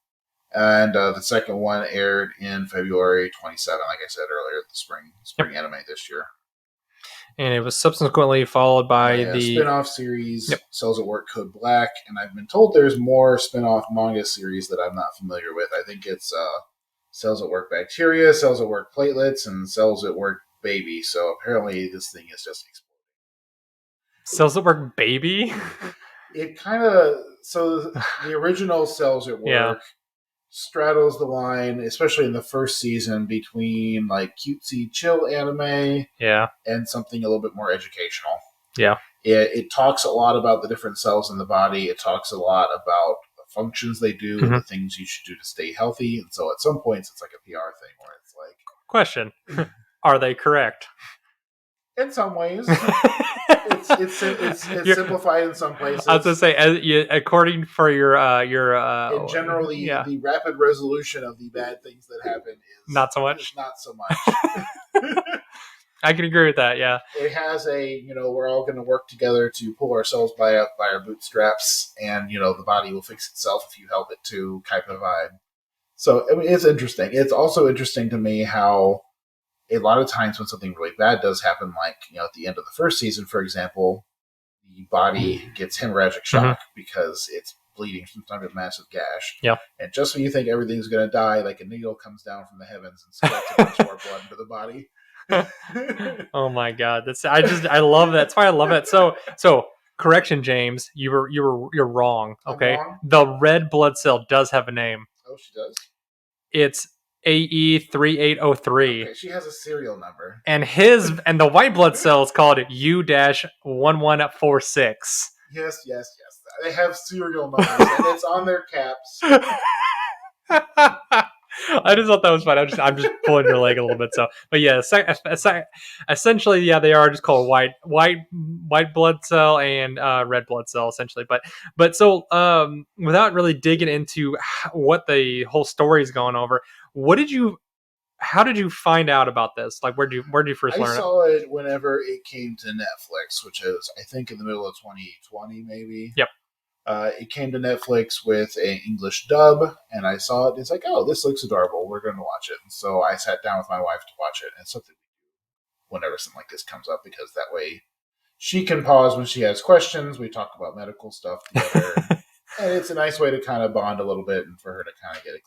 and the second one aired in February 27, like I said earlier, the spring anime this year. And it was subsequently followed by the spin-off series, Cells at Work Code Black, and I've been told there's more spin-off manga series that I'm not familiar with. I think it's Cells at Work Bacteria, Cells at Work Platelets, and Cells at Work Baby. So apparently this thing is just exploding. Cells at Work Baby? It kind of... So the original Cells at Work straddles the line, especially in the first season, between like cutesy chill anime and something a little bit more educational. Yeah. It talks a lot about the different cells in the body. It talks a lot about the functions they do and the things you should do to stay healthy. And so at some points it's like a PR thing where it's like... Question. Are they correct? In some ways. It's simplified in some places. I was going to say, according for your in general, the rapid resolution of the bad things that happen is not so much. Not so much. I can agree with that. Yeah, it has we're all going to work together to pull ourselves by our bootstraps, and the body will fix itself if you help it to type of vibe. So I mean, it's interesting. It's also interesting to me how a lot of times when something really bad does happen, like, at the end of the first season, for example, the body gets hemorrhagic shock because it's bleeding from some type of massive gash. Yeah. And just when you think everything's going to die, like a needle comes down from the heavens and squirts a bunch more blood into the body. Oh my God. I love that. That's why I love it. So correction, James, you're wrong. Okay. Wrong? The red blood cell does have a name. Oh, she does? It's AE3803. Okay, she has a serial number. And the white blood cell is called U-1146. Yes. They have serial numbers, and it's on their caps. I just thought that was fun. I'm just pulling your leg a little bit. So, but yeah, essentially, yeah, they are just called white blood cell and red blood cell, essentially. But so without really digging into what the whole story is going over, what did you? How did you find out about this? Like, where did you first I learn it? saw it whenever it came to Netflix, which is I think in the middle of 2020, maybe. Yep. It came to Netflix with an English dub, and I saw it. It's like, oh, this looks adorable. We're going to watch it. And so I sat down with my wife to watch it, and it's something we do whenever something like this comes up, because that way she can pause when she has questions. We talk about medical stuff together, and it's a nice way to kind of bond a little bit and for her to kind of get a glimpse.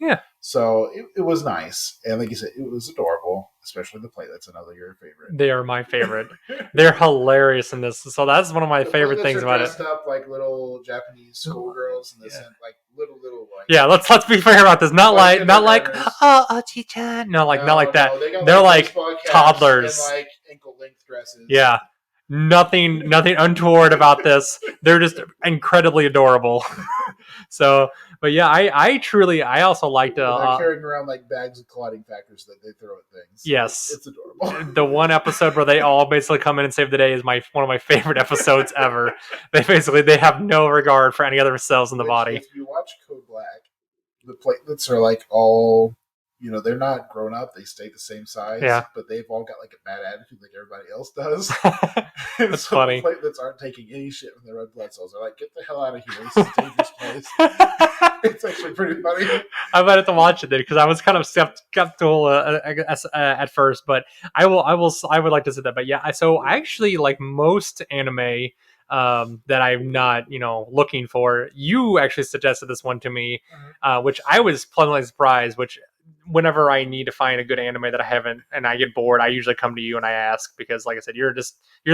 Yeah. So it was nice. And like you said, it was adorable, especially the platelets. I know they're your favorite. They are my favorite. They're hilarious in this. So that's one of my favorite things about it. Dressed up like little Japanese schoolgirls, and like little like. Yeah, let's be fair about this. Not like Ochi-chan. No, not like that. They're like toddlers. And like ankle length dresses. Yeah. Nothing untoward about this. They're just incredibly adorable. So, but yeah, I also liked they're carrying around like bags of clotting factors that they throw at things. Yes, it's adorable. The one episode where they all basically come in and save the day is one of my favorite episodes ever. They have no regard for any other cells in the body. If you watch Code Black, the platelets are like all, they're not grown up. They stay the same size. Yeah. But they've all got like a bad attitude like everybody else does. That's funny. The platelets aren't taking any shit from their red blood cells. They're like, get the hell out of here. This is a dangerous place. It's actually pretty funny. I might have to watch it then, because I was kind of skeptical at first, but I would like to say that. But yeah, so I actually like most anime that I'm not, looking for. You actually suggested this one to me, which I was pleasantly surprised. Which whenever I need to find a good anime that I haven't and I get bored, I usually come to you and I ask, because like I said, you're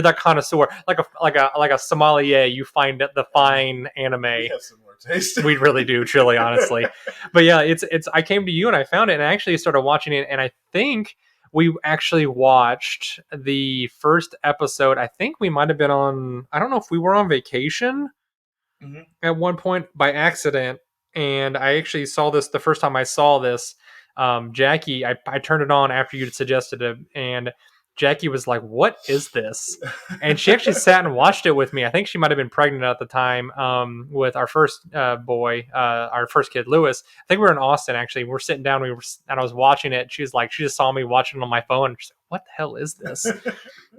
that connoisseur, like a sommelier. You find the fine anime. We have some more taste. We really do, truly, honestly. But yeah, it's I came to you and I found it, and I actually started watching it, and I think we actually watched the first episode. I think we might have been on, I don't know if we were on vacation at one point by accident, and I actually saw this the first time I saw this. Jackie, I turned it on after you suggested it, and Jackie was like, "What is this?" And she actually sat and watched it with me. I think she might have been pregnant at the time with our first boy, our first kid, Lewis. I think we were in Austin, actually. We're sitting down, and I was watching it. She was like, she just saw me watching it on my phone. She's like, "What the hell is this?" And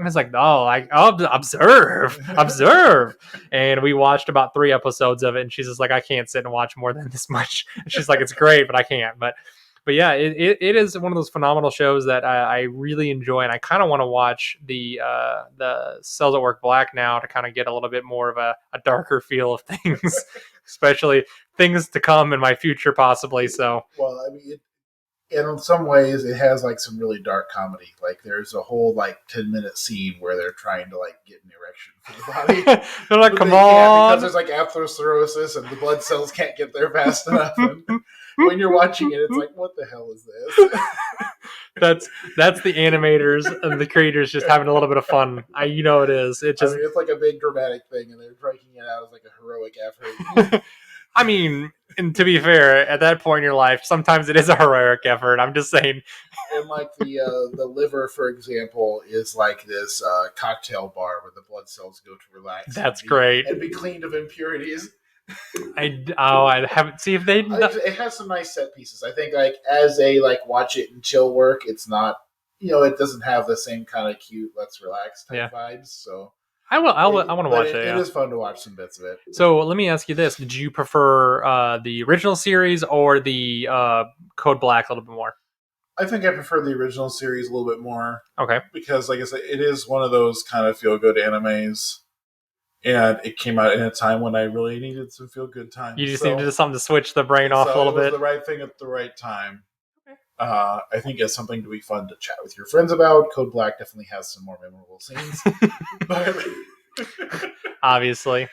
I was like, "Oh, observe." And we watched about 3 episodes of it, and she's just like, "I can't sit and watch more than this much." And she's like, "It's great, but I can't." But yeah, it is one of those phenomenal shows that I really enjoy, and I kind of want to watch the Cells at Work Black now to kind of get a little bit more of a darker feel of things, especially things to come in my future, possibly. So, well, I mean, in some ways, it has like some really dark comedy. Like there's a whole like 10-minute scene where they're trying to like get an erection for the body. They're like, "Come on!" Because there's like atherosclerosis and the blood cells can't get there fast enough. And when you're watching it, it's like, what the hell is this? That's the animators and the creators just having a little bit of fun. It is. It's like a big dramatic thing, and they're breaking it out as like a heroic effort. I mean, and to be fair, at that point in your life, sometimes it is a heroic effort. I'm just saying. And like the liver, for example, is like this cocktail bar where the blood cells go to relax. That's great. And be cleaned of impurities. I haven't seen if they. It has some nice set pieces. I think like as a like watch it and chill work, it's not, it doesn't have the same kind of cute let's relax type vibes. So I want to watch it. It is fun to watch some bits of it. So let me ask you this: did you prefer the original series or the Code Black a little bit more? I think I prefer the original series a little bit more. Okay, because like I said, it is one of those kind of feel good animes. And it came out in a time when I really needed some feel-good time. You just needed something to switch the brain off a little bit. It was the right thing at the right time. Okay. I think it's something to be fun to chat with your friends about. Code Black definitely has some more memorable scenes. Obviously.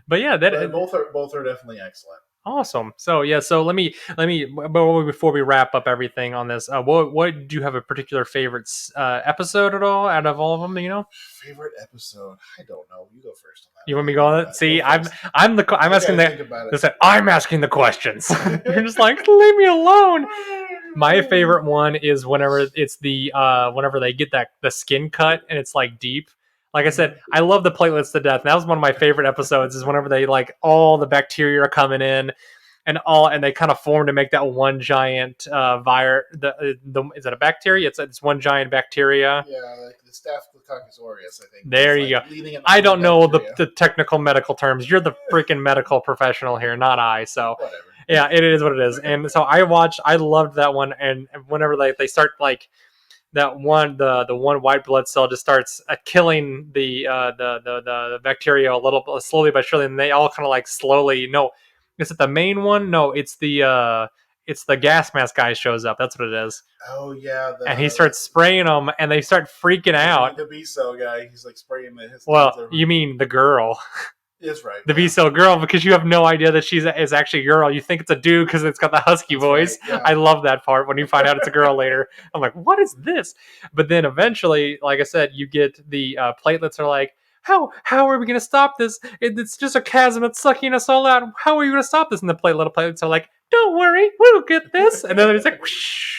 But yeah, both are definitely excellent. Awesome. So yeah, so let me but before we wrap up everything on this, what do you have a particular favorite episode at all out of all of them? You know, Favorite episode? I don't know. You go first on you that. want Let me me to go think on it? about it. Go See, first. I'm I asking gotta the think about it. listen, I'm asking the questions. You're just like leave me alone. My favorite one is whenever it's the whenever they get that the skin cut and it's like deep. Like I said, I love the platelets to death. And that was one of my favorite episodes. Is whenever they like all the bacteria are coming in, and they kind of form to make that one giant virus. The is it a bacteria? It's one giant bacteria. Yeah, like the Staphylococcus aureus, I think. There It's you like go. leading an I army of don't know bacteria. the technical medical terms. You're the freaking medical professional here, not I. So Whatever. yeah, it is what it is. And so I loved that one. And whenever they start like that one, the one white blood cell just starts killing the bacteria a little slowly but surely, and they all kind of like slowly. No, is it the main one? No, it's the gas mask guy shows up. That's what it is. Oh yeah, And he starts spraying them, and they start freaking out. the B cell guy. He's like spraying his Well, tons everywhere. you mean the girl. Is right. The Yeah. B-cell girl, because you have no idea that is actually a girl. You think it's a dude because it's got the husky That's voice. right, yeah. I love that part when you find out it's a girl later. I'm like, what is this? But then eventually, like I said, you get the platelets are like, how are we going to stop this? It's just a chasm. It's sucking us all out. How are you going to stop this? And the little platelets are like, don't worry, we'll get this. And then it's like, whoosh,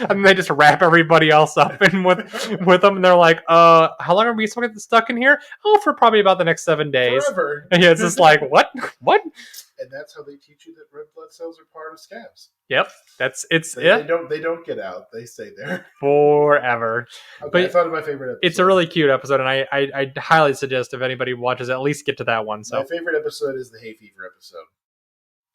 and they just wrap everybody else up and with them. And they're like, how long are we stuck in here? Oh, for probably about the next 7 days. Forever. Yeah, it's just like, what? And that's how they teach you that red blood cells are part of scabs. Yep, They don't get out. They stay there forever. Okay, But I thought of my favorite episode. It's a really cute episode, and I highly suggest if anybody watches, at least get to that one. So my favorite episode is the hay fever episode.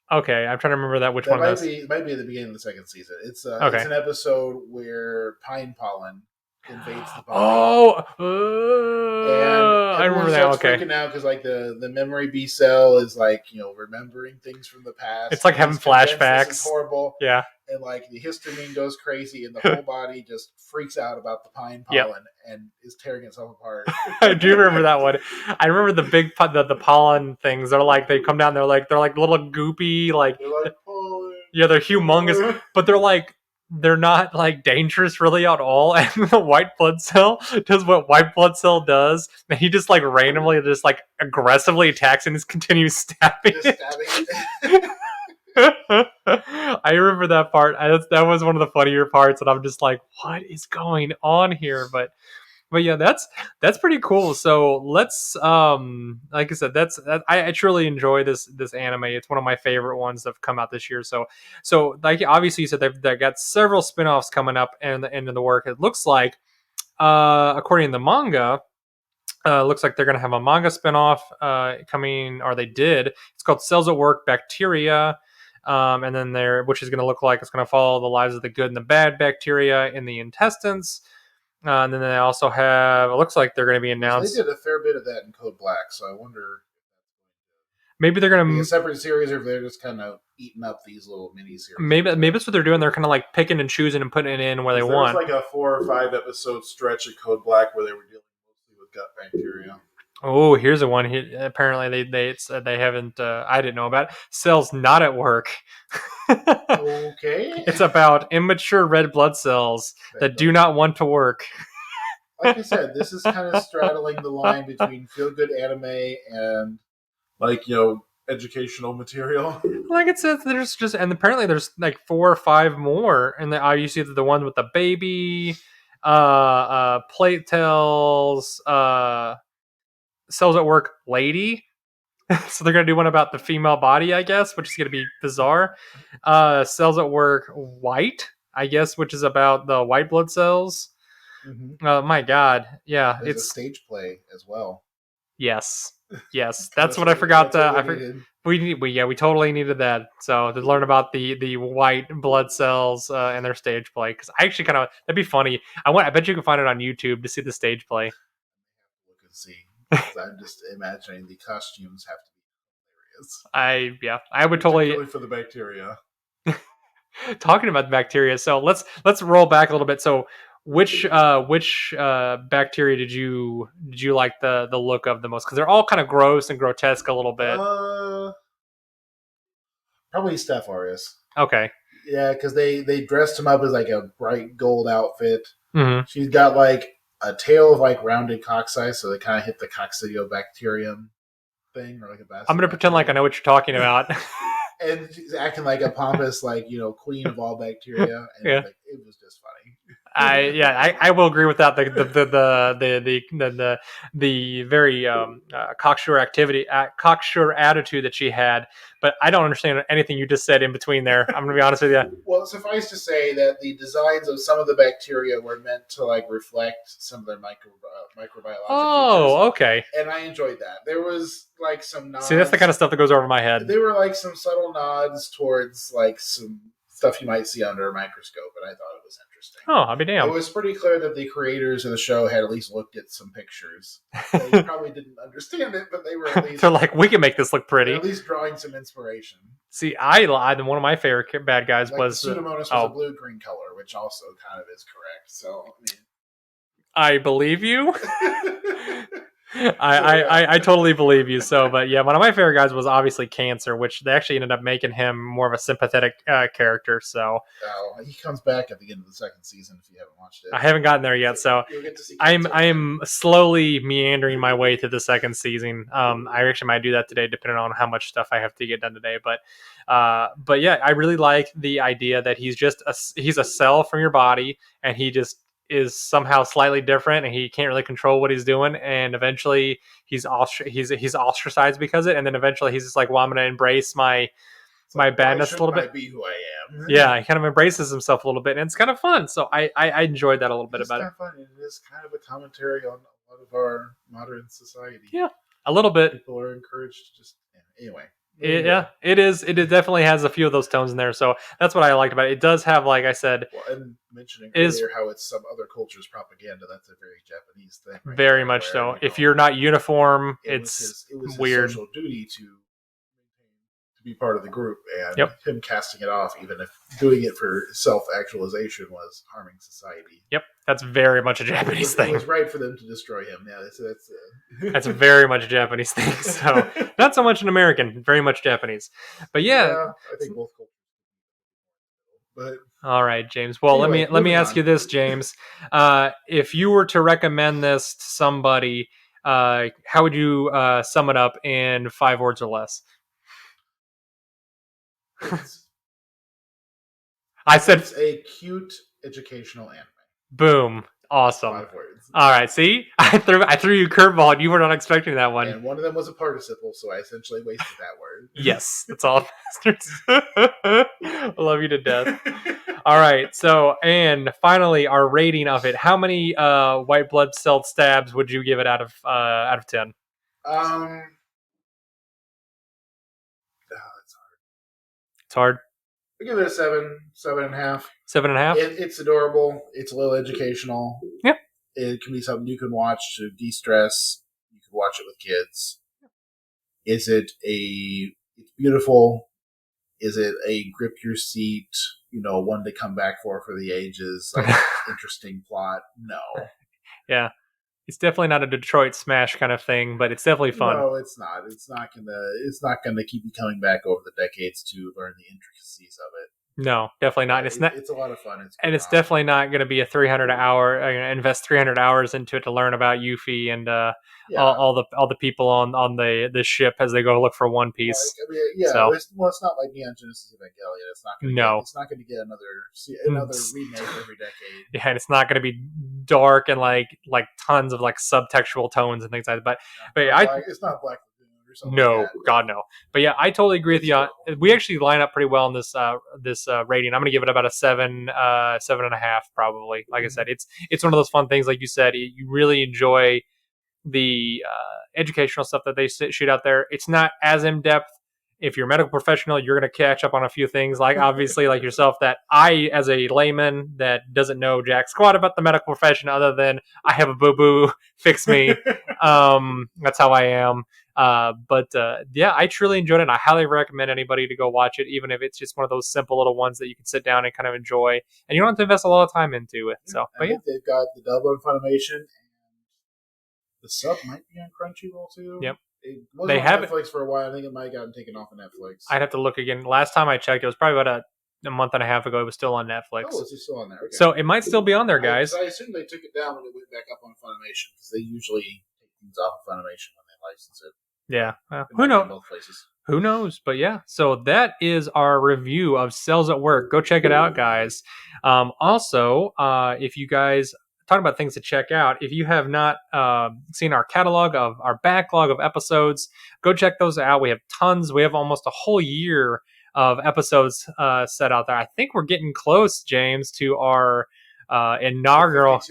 Okay, I'm trying to remember which one might be at the beginning of the second season. It's Okay. It's an episode where pine pollen invades the body. Oh, and I remember that. Okay, freaking out because like the memory B cell is like remembering things from the past. It's like having flashbacks. This is horrible. Yeah. And like the histamine goes crazy, and the whole body just freaks out about the pine pollen and is tearing itself apart. I do remember that one. I remember the big the pollen things. They come down. They're like little goopy They're like pollen. Yeah, they're humongous, but they're not like dangerous really at all. And the white blood cell does what white blood cell does, and he just like randomly just like aggressively attacks and just continues stabbing. Just stabbing. I remember that part. That was one of the funnier parts, and I'm just like, what is going on here? But yeah, that's pretty cool. So let's like I said, I truly enjoy this anime. It's one of my favorite ones that have come out this year. So like obviously you said they've got several spin-offs coming up and the end of the work. It looks like according to the manga, looks like they're going to have a manga spin-off coming, or they did. It's called Cells at Work Bacteria. And then which is going to look like it's going to follow the lives of the good and the bad bacteria in the intestines. And then they also have, it looks like they're going to be announced. They did a fair bit of that in Code Black, so I wonder maybe they're going to be a separate series, or if they're just kind of eating up these little mini series. Maybe that's what they're doing. They're kind of like picking and choosing and putting it in where they want. There was like a 4 or 5 episode stretch of Code Black where they were dealing mostly with gut bacteria. Oh, here's a one. Apparently, they haven't. I didn't know about it. Cells not at work. Okay. It's about immature red blood cells that do not want to work. Like I said, this is kind of straddling the line between feel good anime and educational material. Like it says, there's just, and apparently there's like 4 or 5 more, and you see the one with the baby, plate tells, cells at work lady. So they're gonna do one about the female body, I guess, which is gonna be bizarre. Cells at work white, I guess, which is about the white blood cells. Mm-hmm. My God, yeah, it's a stage play as well. Yes, that's what I forgot. We totally needed that. So to learn about the white blood cells and their stage play, because I actually that'd be funny. I bet you can find it on YouTube to see the stage play. Look and see. I'm just imagining the costumes have to be hilarious. I would totally for the bacteria. Talking about the bacteria, so let's roll back a little bit. So which bacteria did you like the look of the most? Because they're all kind of gross and grotesque a little bit. Probably Steph Arias. Okay. Yeah, because they dressed him up as like a bright gold outfit. Hmm. She's got like a tail of like rounded coccyx, so they kind of hit the coccidiobacterium thing, or like a I'm gonna pretend like I know what you're talking about. and she's acting like a pompous, like queen of all bacteria, and Yeah. like it was just funny. I will agree with that. The very cocksure attitude that she had, but I don't understand anything you just said in between there. I'm gonna be honest with you. Well, suffice to say that the designs of some of the bacteria were meant to like reflect some of their microbiologic features, Oh, okay. and I enjoyed that. There was like some See, that's the kind of nods. stuff that goes over my head. There were like some subtle nods towards like some stuff you might see under a microscope, and I thought it was interesting. Oh, I'll be It damned. was pretty clear that the creators of the show had at least looked at some pictures. They probably didn't understand it, but they were at least They're like, we can make this look pretty. at least drawing some inspiration. See, I lied. And one of my favorite bad guys Like was the Pseudomonas was a blue-green color, which also kind of is correct. So, I believe you. yeah. I totally believe you. So, but yeah, one of my favorite guys was obviously Cancer, which they actually ended up making him more of a sympathetic character. So He comes back at the end of the second season if you haven't watched it. I haven't gotten there yet. So you'll get to see I'm Cancer. I'm slowly meandering my way to the second season. I actually might do that today, depending on how much stuff I have to get done today. But yeah, I really like the idea that he's a cell from your body, and he just is somehow slightly different, and he can't really control what he's doing, and eventually he's ostracized because of it, and then eventually he's just like, well, I'm going to embrace my badness a little bit. Be who I am. Yeah, he kind of embraces himself a little bit, and it's kind of fun. So I enjoyed that a little bit about it. It's kind of fun. It is kind of a commentary on a lot of our modern society. Yeah, a little bit. People are encouraged to just anyway. It is. It definitely has a few of those tones in there, so that's what I liked about it. It does have, like I said, and mentioning earlier how it's some other culture's propaganda. That's a very Japanese thing. Right very there, much so. If you're not uniform, it was weird. His social duty to be part of the group, and him casting it off, even if doing it for self-actualization was harming society. Yep, that's very much a Japanese thing. It was right for them to destroy him. Yeah, that's a very much a Japanese thing. So not so much an American, very much Japanese. But yeah I think both cultures. But all right, James. Well, anyway, let me ask you this, James. If you were to recommend this to somebody, how would you sum it up in 5 words or less? I said it's a cute educational anime. Boom. Awesome. 5 words. All right. See, I threw you a curveball, and you were not expecting that one. And one of them was a participle, so I essentially wasted that word. Yes, that's all. I love you to death. All right. So, and finally, our rating of it. How many white blood cell stabs would you give it out of 10? It's hard. I give it a 7.5. 7.5. It's adorable. It's a little educational. Yep. It can be something you can watch to de-stress. You can watch it with kids. Is it it's beautiful? Is it a grip your seat, one to come back for the ages, like interesting plot? No. Yeah. It's definitely not a Detroit Smash kind of thing, but it's definitely fun. No, it's not. It's not gonna keep you coming back over the decades to learn the intricacies of it. No, definitely not. It's a lot of fun. It's definitely not going to be a 300 hour. Invest 300 hours into it to learn about Yuffie and all the people on the ship as they go look for One Piece. It's not like Neon Genesis Evangelion. It's not going to get another remake every decade. Yeah, and it's not going to be dark and like tons of like subtextual tones and things like that. It's not Black. No, like God no. But yeah, I totally agree with you. We actually line up pretty well in this rating. I'm going to give it about a 7.5 probably. Like I said, it's one of those fun things. Like you said, you really enjoy the educational stuff that they shoot out there. It's not as in depth. If you're a medical professional, you're going to catch up on a few things, like obviously like yourself, that I, as a layman that doesn't know jack squat about the medical profession other than I have a boo-boo, fix me. That's how I am. Yeah, I truly enjoyed it, and I highly recommend anybody to go watch it, even if it's just one of those simple little ones that you can sit down and kind of enjoy, and you don't have to invest a lot of time into it. So, but yeah, they've got the dub on Funimation, and the sub might be on Crunchyroll too. Yep. It was They on have it. Netflix for a while. I think it might have gotten taken off of Netflix. I'd have to look again. Last time I checked, it was probably about a month and a half ago. It was still on Netflix. Oh, is it still on there? Okay. So it might still be on there, guys. I assume they took it down when it went back up on Funimation because they usually take things off of Funimation when they license it. Yeah. Who knows? Both places. Who knows? But yeah, so that is our review of Cells at Work. Go check it out, guys. Also, if you guys talk about things to check out, if you have not seen our catalog of our backlog of episodes, go check those out. We have tons. We have almost a whole year of episodes set out there. I think we're getting close, James, to our inaugural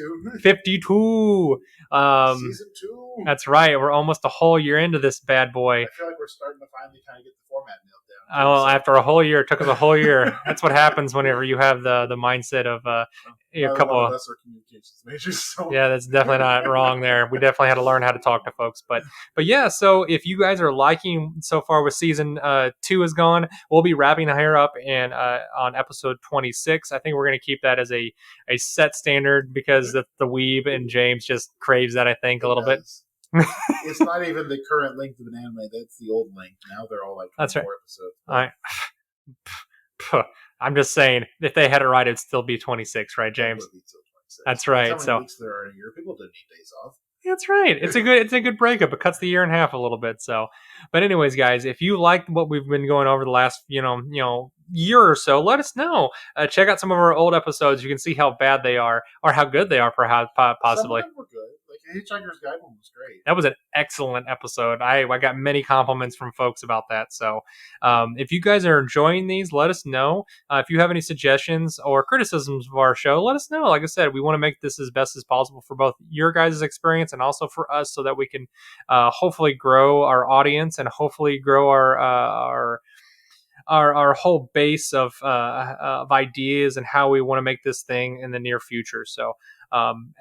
52. Season 2. That's right. We're almost a whole year into this bad boy. I feel like we're starting to finally kind of get the format nailed down. Well, after a whole year, it took us a whole year. That's what happens whenever you have the mindset of a couple of us are communications majors. So. Yeah, that's definitely not wrong there. We definitely had to learn how to talk to folks. But yeah, so if you guys are liking so far with season 2 is gone, we'll be wrapping here up and on episode 26. I think we're going to keep that as a set standard because the weeb and James just craves that, I think, a little bit. It's not even the current length of an anime. That's the old length. Now they're all like 24 episodes. I'm just saying, if they had it right, it'd still be 26, right, James? That's right. How many weeks there are in a year? People don't need days off. That's right. It's a good breakup. It cuts the year in half a little bit. So, but anyways, guys, if you liked what we've been going over the last year or so, let us know. Check out some of our old episodes. You can see how bad they are or how good they are, perhaps possibly. Some of them were good. Like Hitchhiker's Guide one was great. That was an excellent episode. I got many compliments from folks about that. So if you guys are enjoying these, let us know. If you have any suggestions or criticisms of our show, let us know. Like I said, we want to make this as best as possible for both your guys' experience and also for us so that we can hopefully grow our audience and hopefully grow our whole base of ideas and how we want to make this thing in the near future. So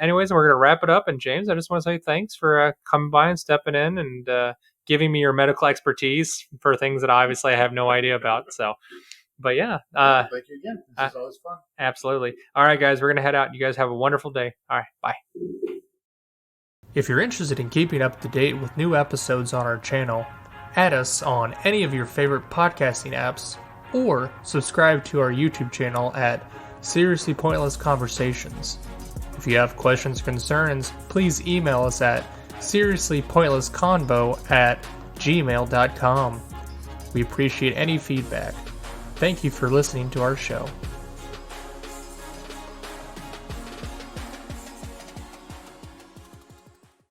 anyways, we're going to wrap it up. And James, I just want to say thanks for coming by and stepping in and giving me your medical expertise for things that obviously I have no idea about. So, but yeah. Thank you again. This is always fun. Absolutely. All right, guys, we're going to head out. You guys have a wonderful day. All right, bye. If you're interested in keeping up to date with new episodes on our channel, add us on any of your favorite podcasting apps or subscribe to our YouTube channel at Seriously Pointless Conversations. If you have questions or concerns, please email us at seriouslypointlessconvo@gmail.com. We appreciate any feedback. Thank you for listening to our show.